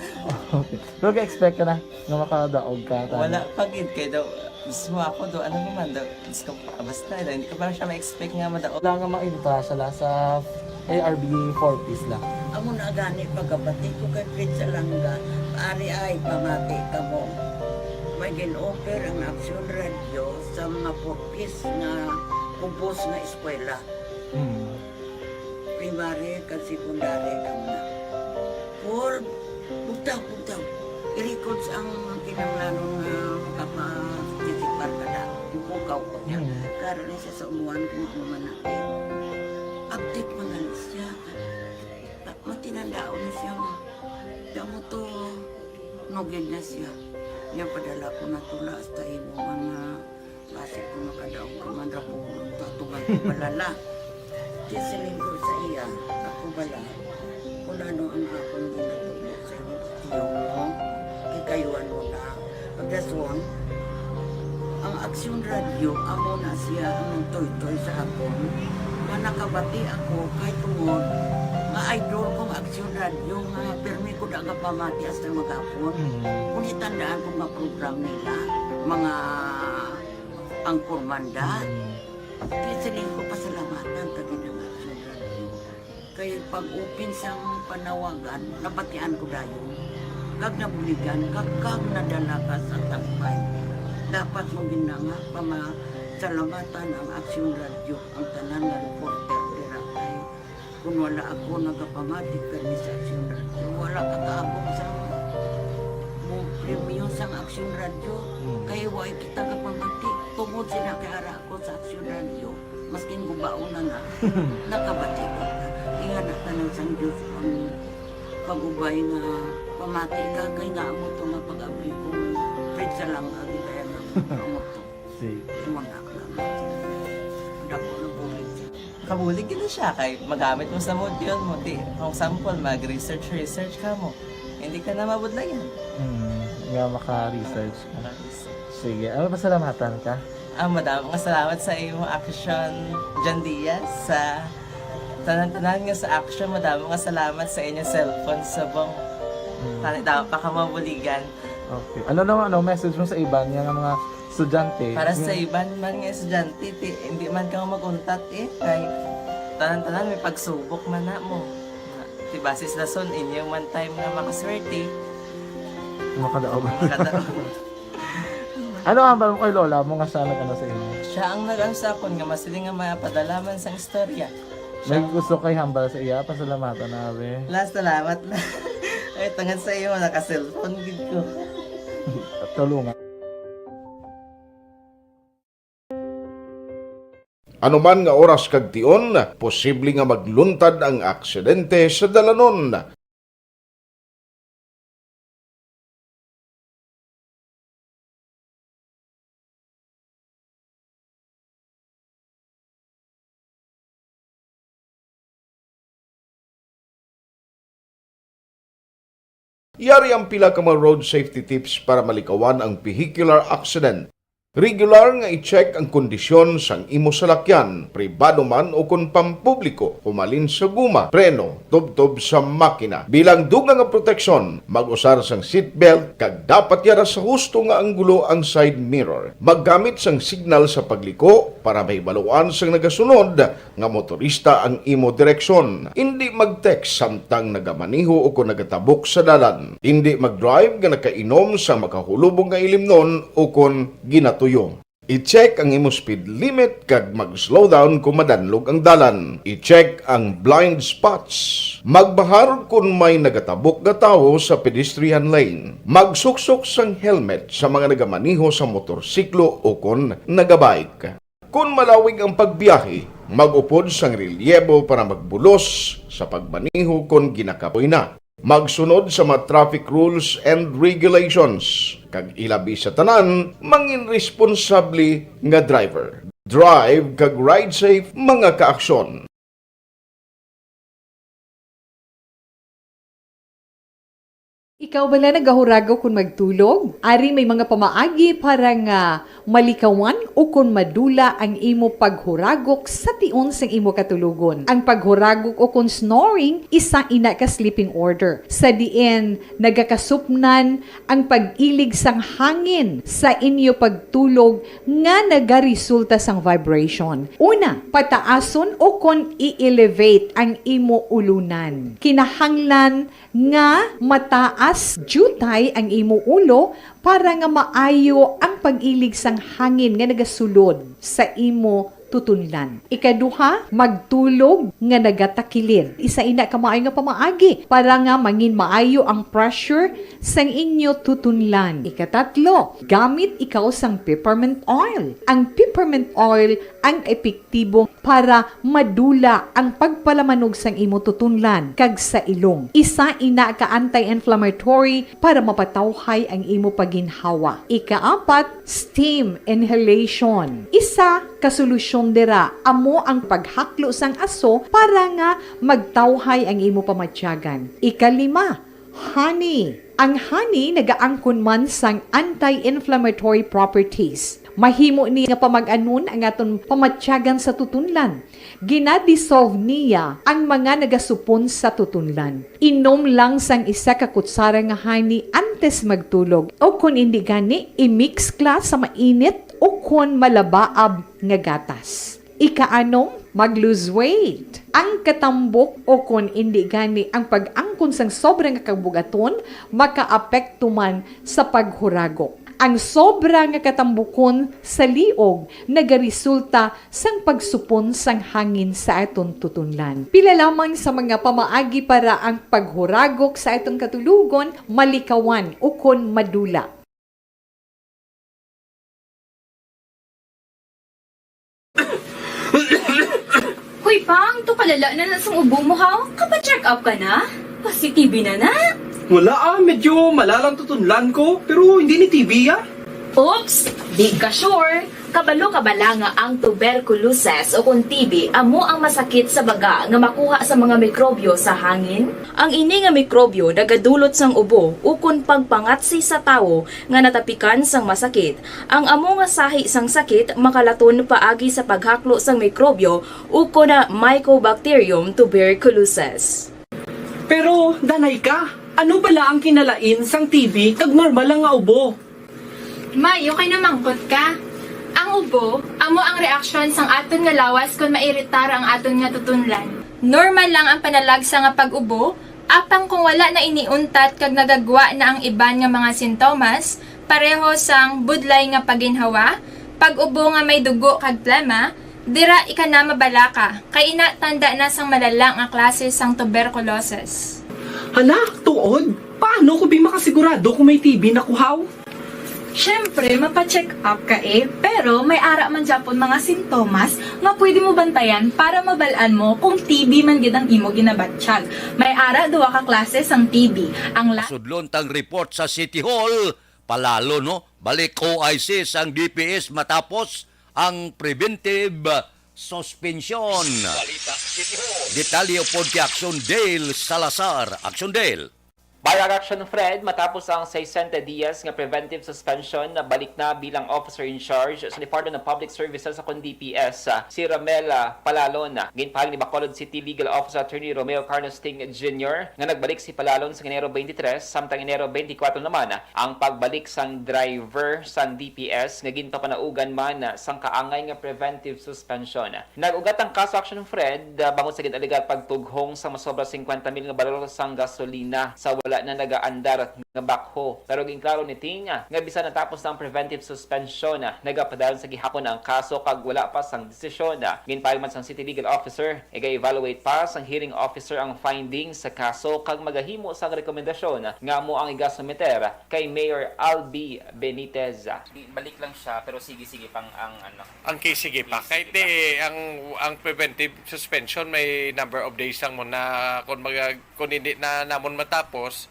Okay. Pero ka-expect ka na nga makadaog ka. Wala, pagid kay daw, gusto mo ako daw, ano naman daw, basta, hindi ko parang siya ma-expect nga madaog. Wala nga ma-invita siya sa ARB 4 piece lang. Amo na gani pagkabati ko kay Fritz Alanga, ari ay pamati ka mo. May gin-offer ang Action Radio sa mga purpose nga kubos nga eskwela. Primary kag secondary ka na. For bugtaw. I-record ang kinanglanon nga kapasitikar ka na. Ipukaw ko niya. Karoon niya sa umuan kung mamanakit. Update mga siya. Matinandaon na siya. Damo to, nogin na siya. Yan padala ko na tula sa imo mga klase ko nakadaong kamandra po tatugan ko balala. Tisilin ko sa iya, ako bala. Kung ano ang akong ginatulog sa inyo, tiyo mo, kikayuan mo na. Pagdaswang, ang Action Radio, amo na siya ang toy-toy sa akon. Manakabati ako kay tungod nga idol kong Action Radio nga permi ko na nga pamati hasta magapon. Kung itandaan ko nga program nila, mga angkor manda, kisiling ko pasalamatan tagin ng Action Radio. Kaya pag-open siyang panawagan, napatian ko dayon. Kag nabuligan, kag nadala ka sa tampay. Dapat mo ginanga pamasalamatan ang Action Radio, ang tanan nga reporter dirakay. Kung wala ako nagapamatik kami sa Action Radio, wala kakaabong sa premium sa Action Radio. Kaya wala kita kapamatik. Tungod sila kay ara ako sa Action Radio. Maskin gubaon na nga, nakabatik ko. Ihanap na ng San Diyos ang pag-ubay nga pamati ka. Kaya nga mo ito nga pag-abri ko. Fritz lang agi kaya nga mo ito. Muna ka naman. Dako na bulig siya. Kabulig na siya kay magamit mo sa module mo. Kung sample, mag-research ka mo. Hindi ka na mabudlayan. Nga maka-research ka. Sige, ano pasalamatan ka? Madam, nga salamat sa iyong action, John Diaz, sa tanan-tanan nga sa action. Madam, nga salamat sa inyong cellphone sa bong dapat pa ka mabuligan. Okay. Ano naman, message mo sa iba niya nga mga estudyante? Para sa iban man nga estudyante, hindi man ka maguntat kay tanan-tanan may pagsubok man na mo. Basis na son, inyong one time nga makaswerte. Makadaog. Ano ang balong kay Lola mo nga siya nag-ano sa inyo? Siya ang nag-ano sa akon nga masiling nga mapadalaman sa istorya. May gusto kay hambal sa iya, pasalamatan na be. Last salamat na. Ay, tangan sa iyo, naka-cellphone gid ko. Tulungan. Anuman nga oras kag tion, posible nga magluntad ang aksidente sa dalanon. Yari ang pila ka mga road safety tips para malikawan ang vehicular accident. Regular nga i-check ang kondisyon sang imo salakyan, pribado man o kung pampubliko, humalin sa guma, preno, tubtob sa makina. Bilang dugang nga proteksyon, mag-usar sang seatbelt, kag dapat yara sa husto nga anggulo ang side mirror. Maggamit sang signal sa pagliko para may baluan sang nagasunod nga motorista ang imo direksyon. Hindi mag-text samtang nagamaniho o kung nagatabok sa dalan. Hindi mag-drive nga nakainom sa makahulubong nga ilimnon o kung ginato I-check ang imo speed limit kag mag-slow down kung madanlog ang dalan. I-check ang blind spots. Magbahar kung may nagatabok na tao sa pedestrian lane. Magsuksok sang helmet sa mga nagamaniho sa motorsiklo o kung nagabike. Kung malawig ang pagbiyahe, mag-upod sang relyebo para magbulos sa pagmaniho kung ginakapoy na. Magsunod sa mga traffic rules and regulations. Kag ilabi sa tanan, mangin responsable nga driver. Drive kag ride safe mga kaaksyon. Ikaw bala nagahurago kung magtulog? Ari may mga pamaagi para nga malikawan o kung madula ang imo paghuragok sa tion sang imo katulugon. Ang paghuragok o kung snoring, isa ina ka sleeping order. Sa diin, nagakasupnan ang pag-ilig sang hangin sa inyo pagtulog nga nagaresulta sang vibration. Una, pataason o kung i-elevate ang imo ulunan. Kinahanglan nga mataas jutay ang imo ulo para nga maayo ang pag-ilig sang hangin nga nagasulod sa imo tutunlan. Ikaduha, magtulog nga nagatakilid. Isa ina ka maayo nga pamaagi para nga mangin maayo ang pressure sang inyo tutunlan. Ikatatlo, gamit ikaw sang peppermint oil. Ang peppermint oil ang epektibo para madula ang pagpalamanog sang imo tutunlan kag sa ilong. Isa ina ka anti-inflammatory para mapatawhay ang imo paginhawa. Ikaapat, steam inhalation. Isa ka solusyon dira amo ang paghaklo sang aso para nga magtawhay ang imo pamatyagan. Ikalima, honey. Ang honey nagaangkon man sang anti-inflammatory properties. Mahimo ni nga pamag-anon ang aton pamatyagan sa tutunlan. Ginadissolve niya ang mga nagasupon sa tutunlan. Inom lang sang isa ka kutsara nga honey antes magtulog. O kung hindi gani, i-mix class sa mainit o kung malabaab nga gatas. Ikaanong, mag-lose weight. Ang katambok o kung hindi gani ang pag-angkon sang sobrang kabugaton, makaapekto man sa paghuragok. Ang sobra nga katambukon sa liog nagaresulta sang pagsupon sang hangin sa aton tutunlan. Pila lamang sa mga pamaagi para ang paghuragok sa aton katulugon malikawan o kon madula. Hoy Pang, to kalala na sa ubo mo ha? Kapa-check up ka na? Positive na na? Wala medyo malalang tutunlan ko, pero hindi ni TV Oops! Di ka sure. Kabalo-kabala nga ang tuberculosis o kung TB amo ang masakit sa baga nga makuha sa mga mikrobyo sa hangin. Ang ini nga mikrobyo nagadulot sang ubo o kung pagpangatsi sa tawo nga natapikan sang masakit. Ang amo nga sahi sang sakit makalaton paagi sa paghaklo sang mikrobyo o kung na Mycobacterium tuberculosis. Pero, danay ka, ano bala ang kinalain sang TB kag normal lang nga ubo? May, okay na mangkot ka. Ang ubo, amo ang reaksyon sang aton nga lawas kung mairitar ang aton nga tutunlan. Normal lang ang panalagsa nga pag-ubo, apang kung wala na iniuntat kag nagagwa na ang iban nga mga sintomas, pareho sang budlay nga paginhawa, pag-ubo nga may dugo kag plema, dira ika na mabala ka, kay ina tanda na sang malalang nga klase sang tuberculosis. Hala, tuod? Paano ko makasigurado kung may TB na kuhaw? Siyempre, mapacheck up ka pero may ara man Japon mga sintomas nga pwede mo bantayan para mabalaan mo kung TB man gid ang imo ginabatsyag. May ara duwa ka klase sang TB. Ang Sudlon tang report sa City Hall, palalo no, balik OIC sang DPS matapos ang preventive suspension. Detalye pod kay Action Dale Salazar. Action Dale. Bayag action Fred matapos ang 60 dias nga preventive suspension na balik na bilang officer in charge sa Department of Public Services sa DPS si Ramela Palalon. Ginpahal ni Bacolod City Legal Officer Attorney Romeo Carnosting Jr. nga nagbalik si Palalon sa Enero 23 samtang Enero 24 naman ang pagbalik sang driver sang DPS nga ginpapanaugan man sang kaangay nga preventive suspension. Nagugat ang kaso action Fred bangod sa ginaligat pagtughong sa masobra 50,000 nga baril sang gasolina sa wala na nagaandar at nga bakho. Pero ginklaro ni Ting nga bisan natapos ng preventive suspension nagapadalon sa gihapon ang kaso kag wala pa sang desisyon. Ginpayag man sang City Legal Officer iga-evaluate pa sang hearing officer ang findings sa kaso kag magahimo sang rekomendasyon nga mo ang igasumiter kay Mayor Albi Benitez. Balik lang siya pero sige pang ang ano. Ang case sige pa. Kahit ang preventive suspension may number of days lang mo na kung hindi na namon matapos,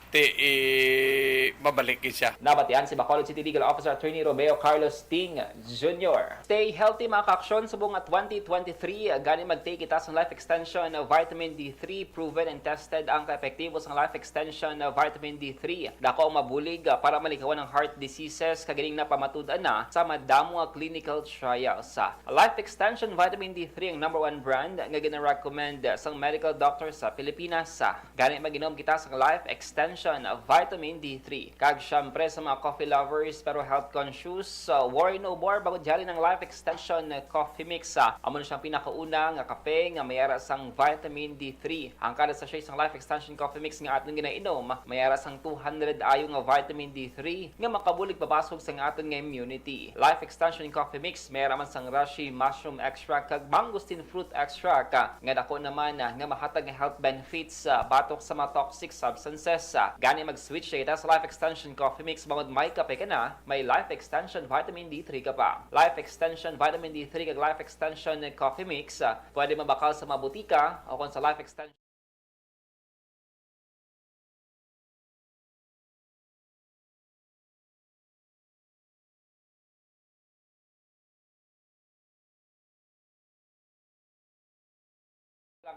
mabalik siya. Nabatian si Bacolod City Legal Officer Attorney Romeo Carlos Ting Jr. Stay healthy mga kaaksyon subong at 2023 gani mag-take kita sa life extension of vitamin D3 proven and tested ang kaepektibo sa life extension of vitamin D3. Dako ang mabulig para malikawan ng heart diseases kaganing na pamatudan na sa madamo nga clinical trials. Life extension vitamin D3 ang #1 brand nga gina-recommend sa medical doctor sa Pilipinas. Gani mag-inom kita sa life extension of vitamin D3. Kag syempre sa mga coffee lovers pero health conscious, worry no more bago diyali ng life extension coffee mix. Amo na siyang pinakauna nga kape nga mayara sang vitamin D3. Ang kada sa isang life extension coffee mix nga aton ginainom mayara sang 200 ayo nga vitamin D3 nga makabulig papasok sa aton nga immunity. Life extension coffee mix mayara man sang reishi mushroom extract kag mangosteen fruit extract nga dako naman nga mahatag nga health benefits batok sa mga toxic substances. Gani mag-switch kita sa life extension coffee mix bangod may kape ka na, may life extension vitamin D3 ka pa. Life extension vitamin D3 kag life extension coffee mix pwede mabakal sa mga butika o kung sa life extension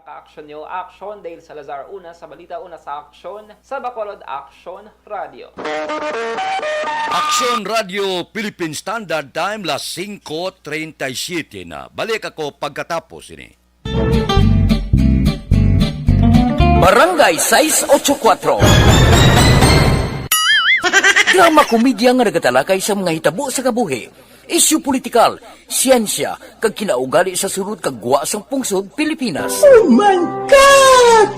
ka-aksyon nyo, Aksyon Dale Salazar una sa balita, una sa aksyon sa Bacolod Aksyon Radio. Aksyon Radio Philippine Standard Time las 5:37 na. Balik ako pagkatapos ini. Barangay 684. Drama komedya nga nagatalakay sa mga hitabo sa kabuhi, isyu politikal, siyensya, kag kinaugali sa surut kag guwa sang pungsod Pilipinas. Oh my God!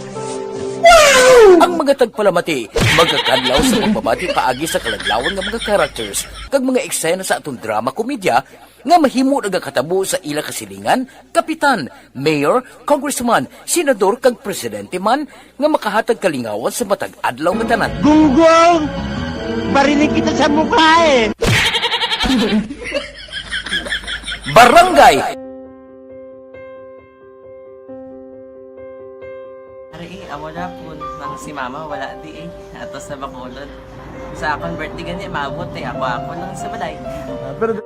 Wow! Ang mga tagpalamati, magkakadlaw sa pagbabati paagi sa kalaglawan ng mga characters kag mga eksena sa atong drama komedya nga mahimo nagakatabo sa ila kasilingan, kapitan, mayor, congressman, senador kag presidente man nga makahatag kalingawan sa matag adlaw nga tanan. Gunggong! Barinig kita sa mukha eh! Barangay! Amo na po nang si mama wala di ato sa Bacolod. Sa akong birthday gani maabot ako lang sa balay. Pero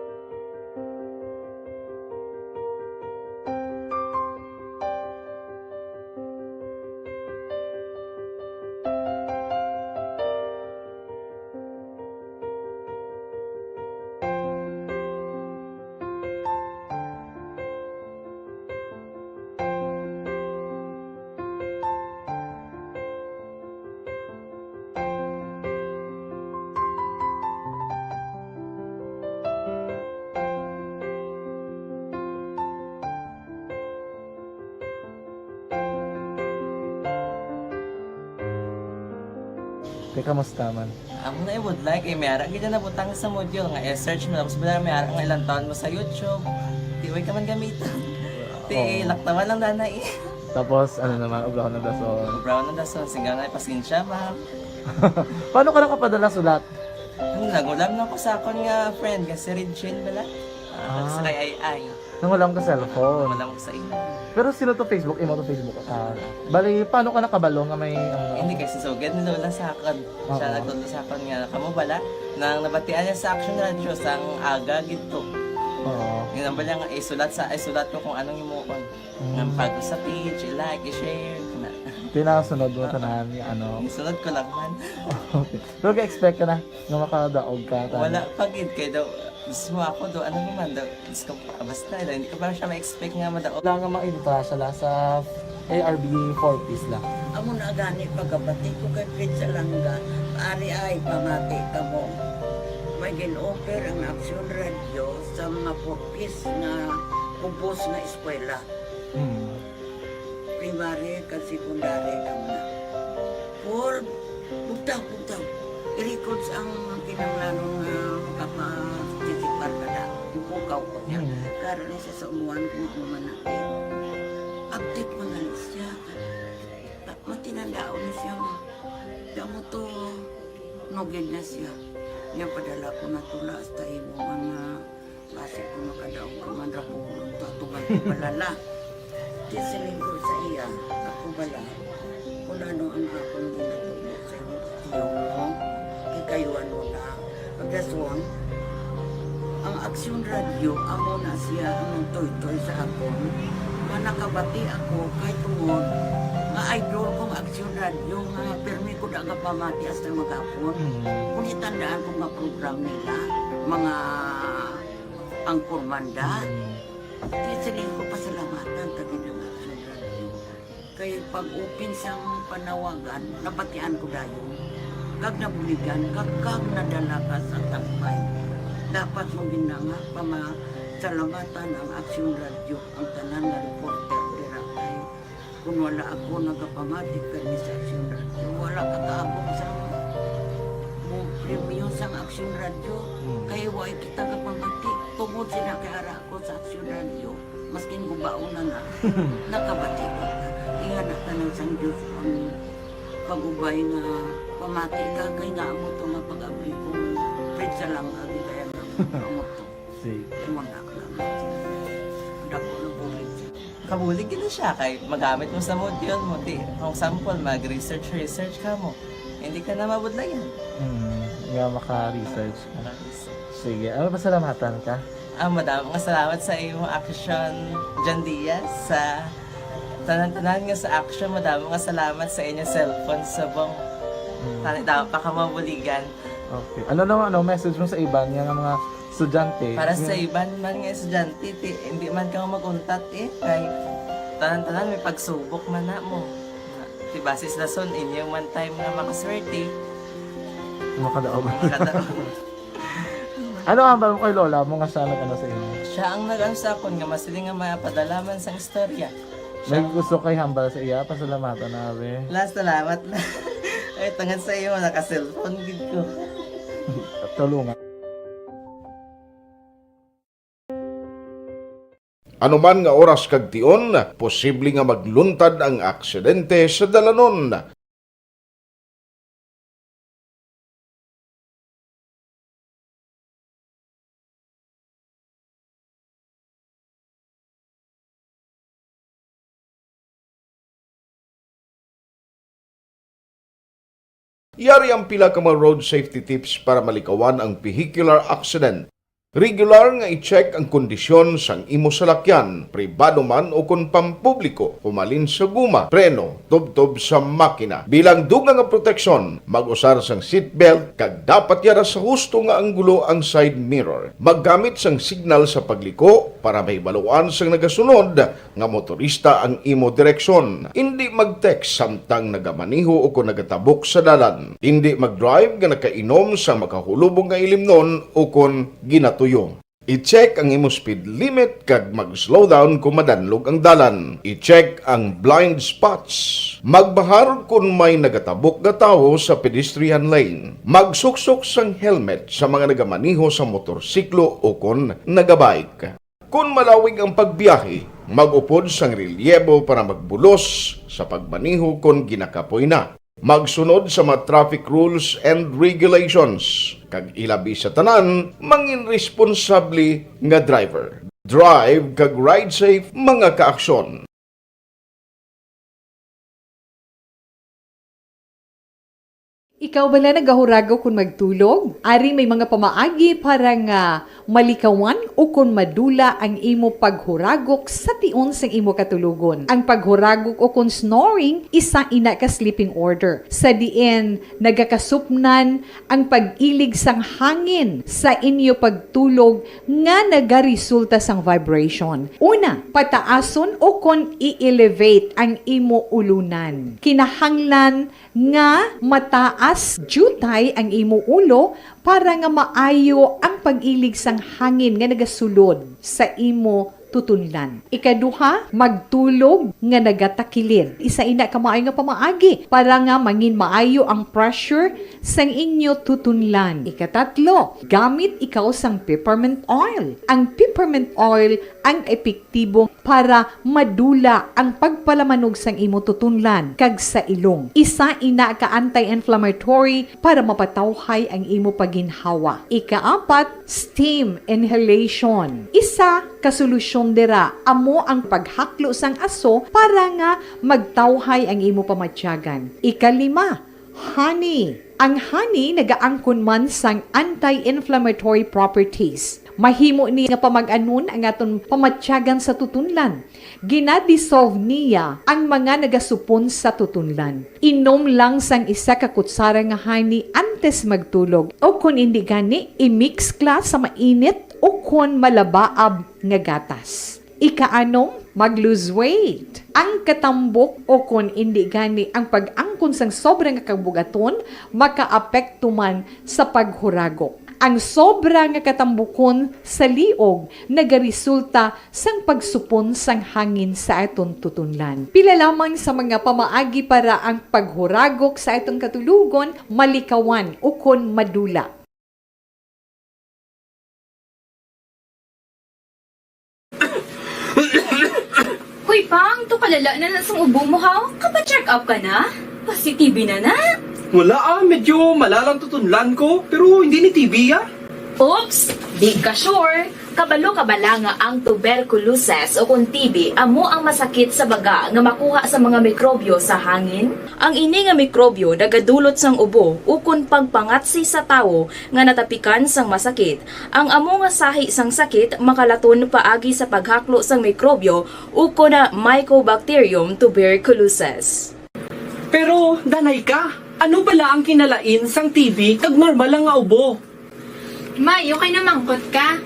kamusta man? Amo na would like mayara gid na butang sa module nga search mo tapos bala mayara nga ilang taon mo sa YouTube. Tiway ka man gamitan. Ti laktawan lang nanay. Tapos ano naman, brown na dason. Brown na dason singa nga pasensya ma'am. Paano ka nakapadala sulat? Nagulam na ko sa akon nga friend kasi Regine bala. Sa kay ay. Nangulam ka cellphone. Nangulam ko sa ina. Pero sino to Facebook? Imo to Facebook. Bali, paano ka nakabalo nga may... Hindi kasi sugad ni Lola sa akin. Siya nagtulo sa akin nga, kamo bala, nang nabatian niya sa Action Radio sang aga gito. Yun ang bala nga, isulat ko kung anong imuon. Ng pag sa page, i-like, i-share. Tinasunod mo tanan ano? Sunod ko lang man. Okay. Pero ka-expect ka na nga makadaog ka? Wala, pagid kay daw. Gusto mo ako do, ano naman daw, basta, hindi ko parang siya ma-expect nga madaog. Wala nga makinta siya sa ARB 4 piece lang. Amo na gani pagkabati ko kay Pizza Langga, ari ay pamati ka mo. May gin-offer ang Action Radio sa mga 4 piece na kumpos na eskwela. Primary kag secondary ka mo na. For bugtaw. i-record sa ang kinanglanong kapasisipar ka na. Ipukaw ko niya. Karoon niya sa umuwan kung umuman natin. Update mo na siya. Matinandao na siya. Diyan mo to, nogin na siya. Niya padala ko na tula sa imo mga klase ko makadaong kamandra po ko ito atugan ko balala. Di siling ko sa iya, ako bala. Kung ano ang akong ginatulog sa iyo, mo, ikayuan mo na. Pagkaswang, ang Aksyon Radio, amo na siya ang toy-toy sa akon. Manakabati ako kahit tungod nga idol kong Aksyon Radio nga permi ko daga pamati hasta magapon. Kung itandaan ko nga program nila, mga angkormanda, tiyasaling ko pasalamatan tagi ng Aksyon Radio. Kaya pag-upin siyang panawagan, nabatian ko dayon. Kag nabuligan, kag nadala ka sa takpay. Dapat mong ginanga pamasalamatan ang Aksyon Radio, ang tanan nga reporter dirakay. Kung wala ako nagapamatik kami sa Aksyon Radio, wala kakaabog sa premium sa Aksyon Radio. Kaya wala kita kapamatik. Tungod sila kaya ako sa Aksyon Radio, maskin gubaon na nakabati ko. Ihanap na ng Sang Diyos ang pag-ubay nga pamati ka, kaya nga mo ito nga pag-abay kong pritsa lang agi kaya nga mo ito. Kumanda ka naman. Dako na bulig siya. Kabulig gina siya kay magamit mo sa module mo. Di, kung sample, mag-research ka mo. Hindi ka na mabudlayan. Nga maka-research ka na. Sige, ano pasalamatan ka? Madami nga salamat sa iyong action, John Diaz, sa tanan-tanan nga sa action. Madami nga salamat sa inyong cellphone sa bong dapat pa ka mabuligan. Okay. Ano naman, message mo sa iban, yung mga estudyante? Para sa iban man nga estudyante, hindi man ka maguntat kay tanan-tanan may pagsubok man na mo. Di basis na son, inyong one time nga makaswerte. Makadaog. Ano ang balong kay Lola mo nga siya nag-ano sa inyo? Siya ang nag-ano sa akon nga masiling nga mapadalaman sa istorya. May gusto kay hambal sa iya, pasalamatan na be. Last salamat na. Ay, tangan sa iyo, naka-cellphone gid ko. Tulungan. Anuman nga oras kag tion, posible nga magluntad ang aksidente sa dalanon. Yari ang pila ka mga road safety tips para malikawan ang vehicular accident. Regular nga i-check ang kondisyon sang imo salakyan, pribado man o kung pampubliko, humalin sa guma, preno, tubtob sa makina. Bilang dugang nga proteksyon, mag-usar sang seatbelt, kag dapat yara sa husto nga anggulo ang side mirror. Maggamit sang signal sa pagliko para may baluan sang nagasunod nga motorista ang imo direksyon. Hindi mag-text samtang nagamaniho o kung nagatabok sa dalan. Hindi mag-drive nga nakainom sa makahulubong nga ilimnon o kung ginato I-check ang imo speed limit kag mag-slow down kung madanlog ang dalan. I-check ang blind spots. Magbahar kung may nagatabok na tao sa pedestrian lane. Magsuksok sang helmet sa mga nagamaniho sa motorsiklo o kung nagabike. Kung malawig ang pagbiyahe, mag-upod sang relyebo para magbulos sa pagmaniho kung ginakapoy na. Magsunod sa mga traffic rules and regulations. Kag ilabi sa tanan, mangin responsable nga driver. Drive kag ride safe mga kaaksyon. Ikaw bala nagahuragaw kung magtulog? Ari may mga pamaagi para nga malikawan o kung madula ang imo paghuragok sa tion sang imo katulugon. Ang paghuragok o kung snoring, isa ina ka sleeping order. Sa diin, nagakasupnan ang pag-ilig sang hangin sa inyo pagtulog nga nagaresulta sang vibration. Una, pataason o kung i-elevate ang imo ulunan. Kinahanglan nga mataas jutay ang imo ulo para nga maayo ang pag-ilig sang hangin nga nagasulod sa imo tutunlan. Ikaduha, magtulog nga nagatakilid. Isa ina ka maayo nga pamaagi para nga mangin maayo ang pressure sang inyo tutunlan. Ikatatlo, gamit ikaw sang peppermint oil. Ang peppermint oil ang epektibo para madula ang pagpalamanog sang imo tutunlan kag sa ilong. Isa ina ka anti-inflammatory para mapatawhay ang imo paginhawa. Ikaapat, steam inhalation. Isa ka solusyon dira amo ang paghaklo sang aso para nga magtawhay ang imo pamatyagan. Ikalima, honey. Ang honey nagaangkon man sang anti-inflammatory properties. Mahimo ni nga pamag-anon ang aton pamatyagan sa tutunlan. Ginadissolve niya ang mga nagasupon sa tutunlan. Inom lang sang isa ka kutsara nga honey antes magtulog. O kung hindi gani, i-mix kla sa mainit o kung malabaab nga gatas. Ikaanom, mag-lose weight. Ang katambok o kung hindi gani ang pag-angkon sang sobrang kabugaton, makaapekto man sa paghuragok. Ang sobra nga katambukon sa liog nagaresulta sang pagsupon sang hangin sa aton tutunlan. Pila lamang sa mga pamaagi para ang paghuragok sa atong katulugon malikawan o kon madula. Hoy pang, to kalala na sang ubo mo ha? Kapa-check up ka na? Positive na na? Wala medyo malalang tutunlan ko, pero hindi ni TB Oops! Di ka sure! Kabalo kabala nga ang tuberculosis o kung TB amo ang masakit sa baga nga makuha sa mga mikrobyo sa hangin. Ang ini nga mikrobyo nagadulot sang ubo ukon pagpangatsi sa tawo nga natapikan sang masakit. Ang amo nga sahi sang sakit makalaton paagi sa paghaklo sang mikrobyo ukon na Mycobacterium tuberculosis. Pero, danay ka, ano bala ang kinalain sang TB kag normal lang nga ubo? May, okay na mangkot ka.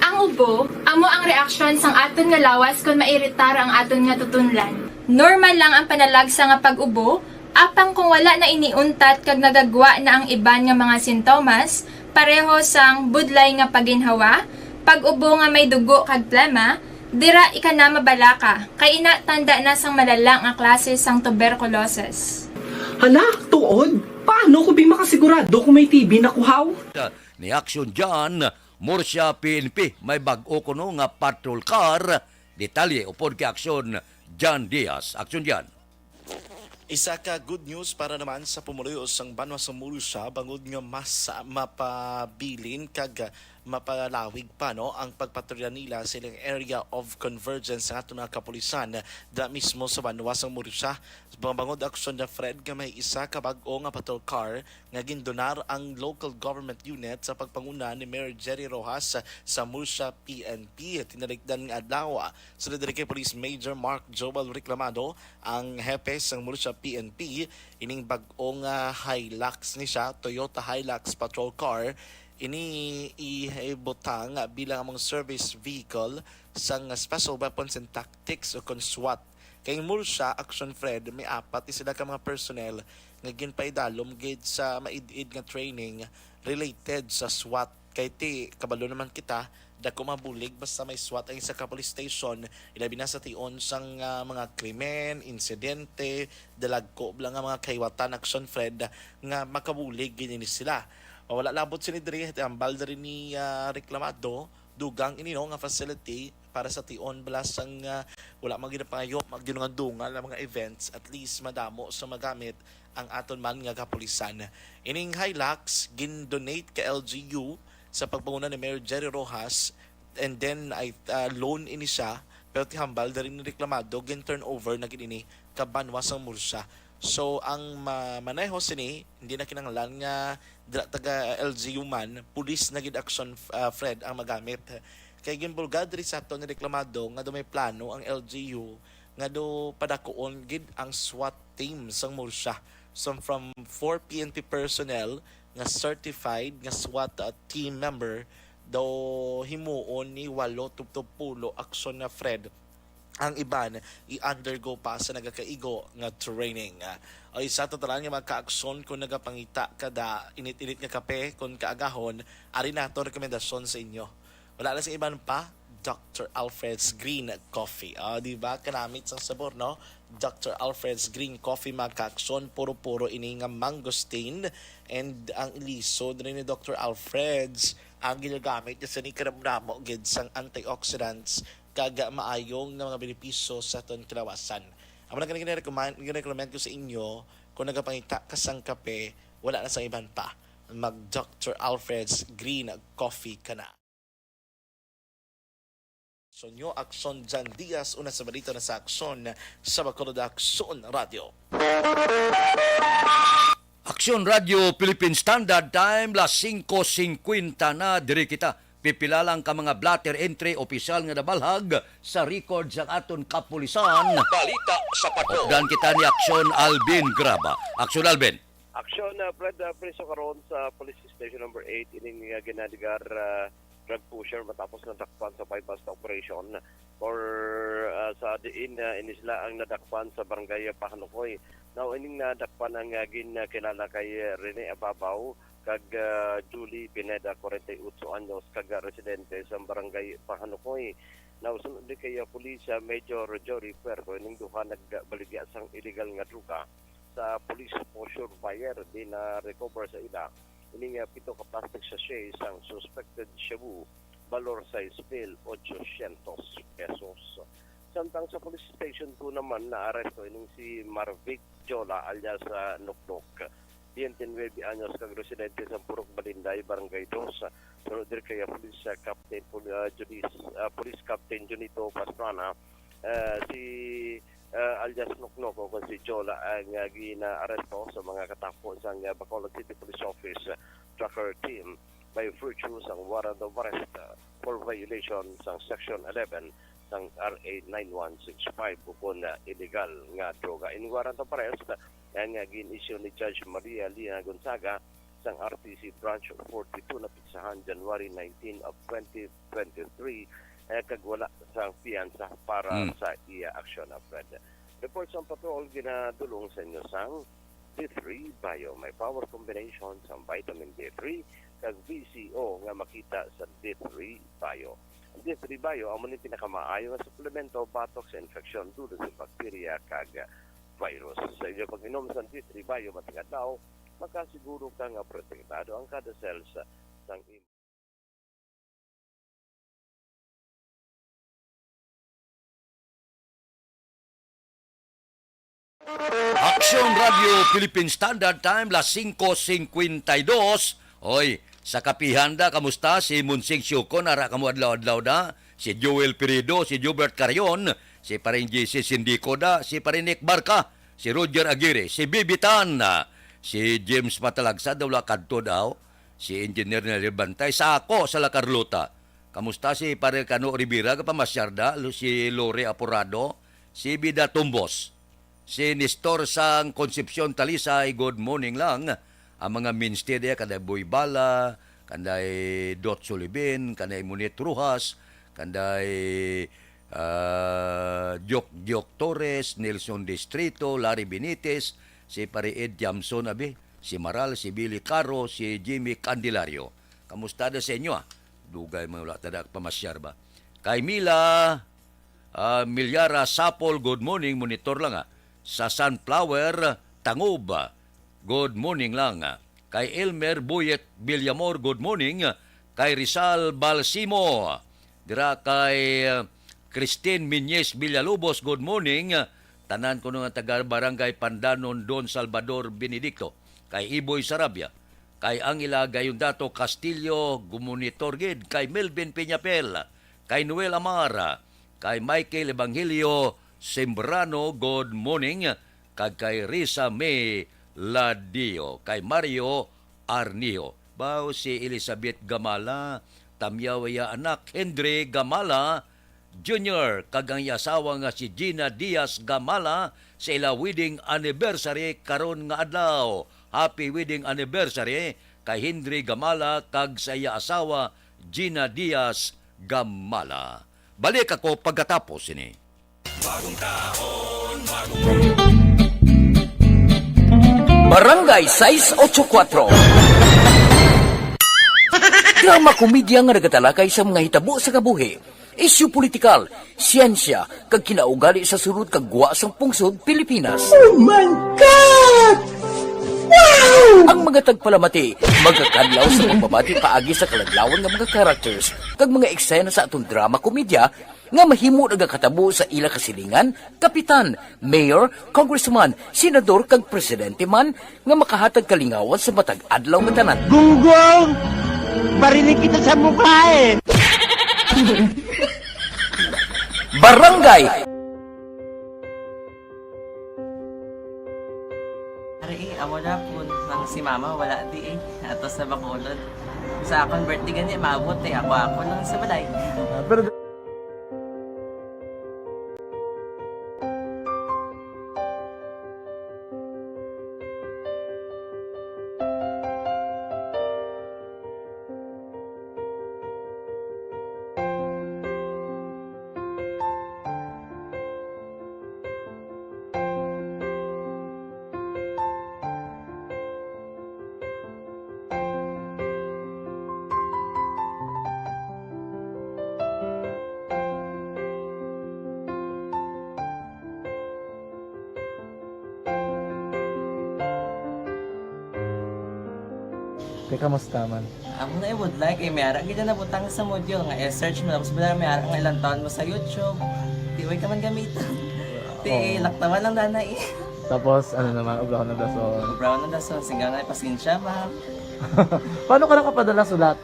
Ang ubo, amo ang reaksyon sang aton nga lawas kung mairitar ang aton nga tutunlan. Normal lang ang panalagsa nga pag-ubo, apang kung wala na iniuntat kag nagagwa na ang iban nga mga sintomas, pareho sang budlay nga paginhawa, pag-ubo nga may dugo kag plema, dira ika na mabala ka, kay ina tanda na sang malala nga klase sang tuberculosis. Hala, tuod? Paano ko di makasigurado kung may TB na kuhaw? Ni aksyon dyan, Murcia PNP, may bag-o kuno nga patrol car. Detalye upod kay aksyon, John Diaz. Aksyon dyan. Isa ka good news para naman sa pumuluyos ang banwa sa Murcia bangod nga mas mapabilin kag mapalawig pa no ang pagpatrolya nila sa ilang area of convergence sa ato na kapulisan da mismo sa banwa sa Murcia. Bangod aksyon na Fred nga may isa ka bag-o nga patrol car nga gindonar ang local government unit sa pagpanguna ni Mayor Jerry Rojas sa Murcia PNP. Tinaligdan nga adlaw sa Direk Police Major Mark Joel Reclamado ang hepe sa Murcia PNP ining bag-o nga Hilux ni siya, Toyota Hilux patrol car. Ini ihibutang bilang among service vehicle sang Special Weapons and Tactics o kon SWAT. Kay Murcia Action Fred may apat sila ka mga personnel nga ginpaidalom gid sa maid-id nga training related sa SWAT. Kay ti kabalo naman kita dako mabulig basta may SWAT ang isa ka police station ilabi na sa tion sang mga krimen, insidente, dalagko lang nga mga kahiwatan Action Fred nga makabulig gini sila. Wala labot sinidri ang balda rin ni Reclamado dugang ini no nga facility para sa tion balasang wala maginapangayo magdungan-dungan ang mga events at least madamo sa magamit ang aton man nga kapulisan. Ining Hilux gin-donate ka LGU sa pagpanguna ni Mayor Jerry Rojas and then ay loan ini siya pero tihambal da rin ni Reclamado gin-turn over na ginini kabanwa sa Murcia. So ang maneho sini hindi na kinahanglan nga taga LGU man pulis na gid action Fred ang magamit kay ginbulgad diri sa ato ni Reclamado nga do may plano ang LGU nga do padakuon gid ang SWAT team sang Murcia. So from 4 PNP personnel nga certified nga SWAT team member do himuon ni 8 tubtob pulo aksyon na Fred. Ang iban i-undergo pa sa nagakaigo nga training. O isa totalan nga magka-aksyon kung nagapangita kada init-init nga kape kung kaagahon, ari nato rekomendasyon sa inyo. Wala na sa iban pa, Dr. Alfred's Green Coffee. Di ba? Kanamit sa sabor, no? Dr. Alfred's Green Coffee, mga kaakson, puro-puro ini nga mangosteen, and ang ilisod rin ni Dr. Alfred's ang ginagamit sa ni karamdamo gid sang antioxidants kaga maayong nga mga benepisyo sa aton kalawasan. Amo na gina-recommend ko sa inyo kung nagapangita ka sang kape, wala na sang iban pa. Mag Dr. Alfred's Green Coffee ka na. So nyo, Akson Jan Diaz, una sa balita na sa Akson sa Bacolod Akson Radio. Aksyon Radio Philippine Standard Time, las 5:50 na, diri kita. Pipila lang ka mga blatter entry, opisyal nga nabalhag sa record sa aton kapulisan. Balita sa Pato. Dan kita ni Aksyon Alvin Graba. Aksyon Alvin. Aksyon Fred Preso karon sa Police Station number 8 ining ginadigar drug pusher matapos nadakpan sa bypass na operation or sa diin inisla ang nadakpan sa barangay Pahanukoy. Now ining nadakpan ang kilala kay Rene Ababaw kag Julie Pineda 48 anyos kag residente sa barangay Pahanukoy. Now sunod di kay pulisya Major Jory Puerto ining duha nagbaligya sang illegal nga druga sa police posture buyer din na recover sa ila. Ining 7 ka plastic sachet isang suspected shabu valor sa bill 800 pesos. Samtang sa police station 2 naman na aresto ining si Marvic Jola alias Nuknuk. 19 anyos kag residente sa Purok Balinday, Barangay 2. Sunod dir kay Police Captain Police Captain Junito Pastrana si alias Nuknok o si Jola ang gina-aresto sa mga katapos ng Bacolod City Police Office tracker team by virtue sang warrant of arrest for violation sang Section 11 sang RA 9165 upon illegal nga droga. In warrant of arrest ang gin-issue ni Judge Maria Lina Gonzaga sang RTC Branch 42 na piksahan January 19 of 2023 kag wala sang piyansa para sa iya aksyon na Fred. Report sa patrol ginadulong sa inyo sang D3 Bio. May power combination sa vitamin D3 kag VCO nga makita sa D3 Bio. Ang D3 Bio amo ni pinakamaayo nga suplemento batok sa infeksyon dulot sa bakterya kag virus. Sa inyo pag-inom sa D3 Bio matingad daw, makasiguro ka nga protektado ang kada cells sang Aksyon Radio Philippine Standard Time, las 5:52. Oy, sa kapihanda, kamusta? Si Munsing Syuko, nara kamu adlaw-adlaw da. Si Joel Perido, si Jubert Carion, si paring JC Sindico da, si paring Nick Barca, si Roger Aguirre, si Bibitan, si James Matalagsa, daw lakadto daw, si Engineer Nelly Bantay, sa ako, sa La Carlota. Kamusta si paring Cano Rivera, kapamasyarda, si Lore Apurado, si Bida Tumbos, si Nestor sang Concepcion Talisay, good morning lang. Ang mga minstead kanday Boy Bala, kanday Dot Sulibin, kanday Munit Rujas, kanday Jok Torres, Nelson Distrito, Larry Benitez, si pare Ed Jamson abi, si Maral, si Billy Caro, si Jimmy Candelario. Kamusta da sa inyo Dugay mga wala tadak pamasyar ba? Kay Mila Milyara Sapol, good morning, monitor lang Sa Sunflower, Tangob, good morning lang. Kay Elmer Buyet Villamor, good morning. Kay Rizal Balsimo, dira kay Christine Minyes Villalobos, good morning. Tanan ko nga taga Barangay Pandanon, Don Salvador Benedicto. Kay Iboy Sarabia. Kay Angela Gayundato Castillo, gumonitor gid. Kay Melvin Peñapel. Kay Noel Amara. Kay Michael Evangelio Sembrano, good morning. Kag kay Risa May Ladio, kay Mario Arnio. Bao si Elizabeth Gamala, tamyawaya anak Henry Gamala Jr. Kag ang yasawa nga si Gina Diaz Gamala sa ila wedding anniversary karon nga adlaw. Happy wedding anniversary kay Henry Gamala kag sa iya asawa Gina Diaz Gamala. Balik ako pagkatapos ini. Bagong taon, bagong Barangay 684. Drama komedya nga nagatalakay sa mga hitabo sa kabuhi. isyu politikal, siyensya, kag kinaugali sa sunod kag guwa sang pungsod Pilipinas. Oh my God! Wow! Ang mga tagpalamati, magkakadlaw sa pagbabati paagi sa kaladlawan ng mga characters kag mga eksena sa atong drama komedya nga mahimo nagakatabo sa ila kasilingan, kapitan, mayor, congressman, senador kag presidente man nga makahatag kalingawan sa matag adlaw nga tanan. Gunggong! Barinig kita sa mukha eh! Barangay Ari, amo na po. Nang si mama, wala di eh. Atos na bakulod. Sa akong birthday ganyan, maabot eh. Ako lang sa balay. Pero kamusta man? Ako na would like eh. Mayara kita na butang sa module nga search mo. Tapos bala mayara nga ilang taon mo sa YouTube. Di way ka man gamitan. Di laktaman lang nanay eh. Tapos ano naman, ubra ko ng dason. Brown na dason. Singgaw na pasensya ma'am. Paano ka nakapadala sulat?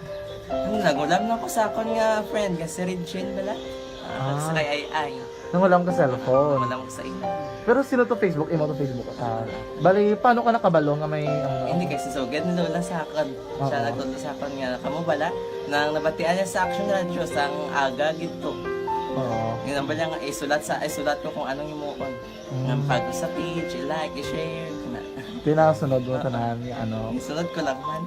Nagulam na ako sa akon nga friend. Kasi Regine bala. Sa kay ay. Nangulam ka cellphone. Nangulam ko sa ina. Pero sino to Facebook? Imo to Facebook. Bali, paano ka nakabalo nga may... Hindi kasi so good na lola sa akin. Siya nagtulo sa akin nga kamo bala nang nabatian niya sa Action Radio sang aga gito. Oo. Yun ang bala nga isulat ko kung anong imuon. Ang pag sa page, i-like, i-share. Tinasunod mo tanan ano. Isunod ko lang man.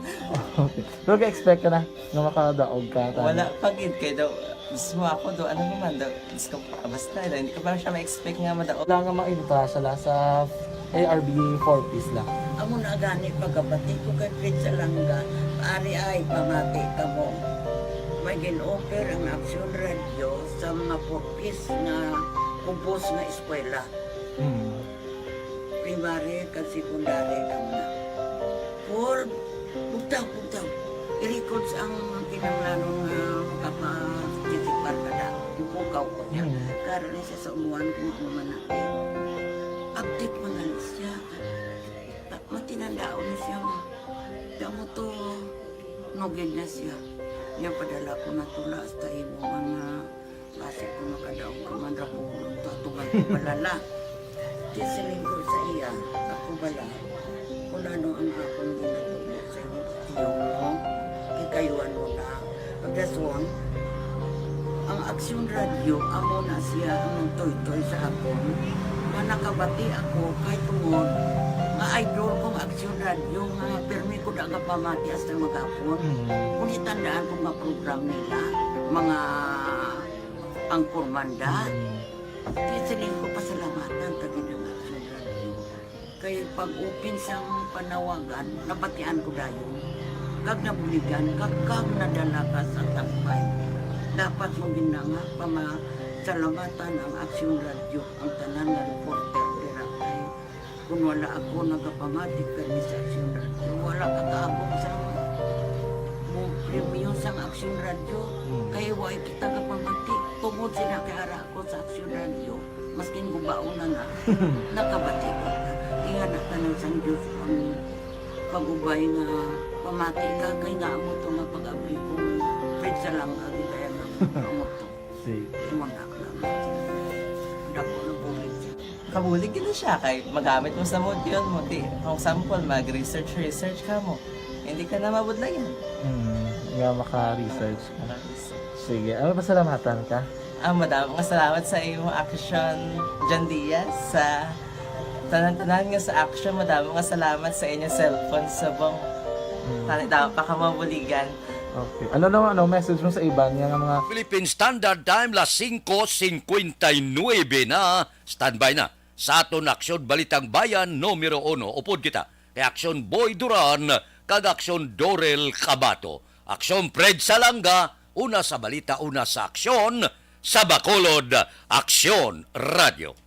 Okay. Pero ka-expect ka na nga makadaog ka. Wala pagid kay daw. Gusto mo ako daw, ano naman daw, gusto ko, basta hindi ko parang siya ma-expect nga madaog. Wala nga makita siya sa ARB 4-piece lang. Amo na gani pagkabati ko kay Fred sa langga, ari ay pamati ka mo. May gin-offer ang Action Radio sa mga 4-piece na compose na eskwela. Primary kag secondary ka na. For, bugtaw. I-record sa ang kinanglanong makapag-tisipar ka na. Yung pukaw ko niya. Karoon siya sa umuwan kung ako manaki. Update mo na siya. Matinandao na siya. Damo to, nugid na siya. Yung padala ko na tula sa imo mga klase ko makadaong kamandra po. Tutugan ko balala. Tisiling ko sa iya. Ako bala. Kung ano ang akong ginatulog sa iyo mo. Kayuan mo na. Pagdaswang, ang Action Radio, amo na siya ang toy-toy sa akon. Manakabati ako kahit tungod. Nga idol kong Action Radio, nga permi ko na pamati hasta magapon. Kung itandaan ko mga program nila, mga angkormanda, tisiling ko pasalamatan tagi ng Action Radio. Kaya pag-upin siyang panawagan, nabatian ko dayon. Kag nabuligan, kag nadala ka sa takbay. Dapat mo ginanga pamasalamatan ang Action Radio, ang tanan nga reporter dirakay. Kung wala ako nagapamatik kami sa Action Radio, wala ka kaabot sa premium sa Action Radio. Kaya wala kita kapamatik. Tungod sila kay ara ako sa Action Radio, maskin gubaon na nakabati ko. Ingat na tanong sa Diyos ang pag-ubay nga pamati ka kay nga mo to nga pag-abri ko Fred sa lang agi kaya nga mo to. Sige. Imandak lang. Dako na bulit siya. Kabulig gina siya kay magamit mo sa module mo. Di, kung sample, mag-research ka mo. Hindi ka na mabudlayan. Nga maka-research ka na. Sige. Ano ba salamatan ka? Madami nga salamat sa iyong Action John Diaz sa tanan-tanan nga sa Action. Madami nga salamat sa inyong cellphone sa bong dapat pa ka mabuligan. Okay. Ano message mo sa iba nga mga Philippine Standard Time las 5:59 na. Standby na sa aton Aksyon Balitang Bayan numero 1. Upod kita kay Aksyon Boy Duran kag Aksyon Dorel Cabato. Aksyon Fred Salanga, una sa balita, una sa aksyon. sa Bacolod Aksyon Radio.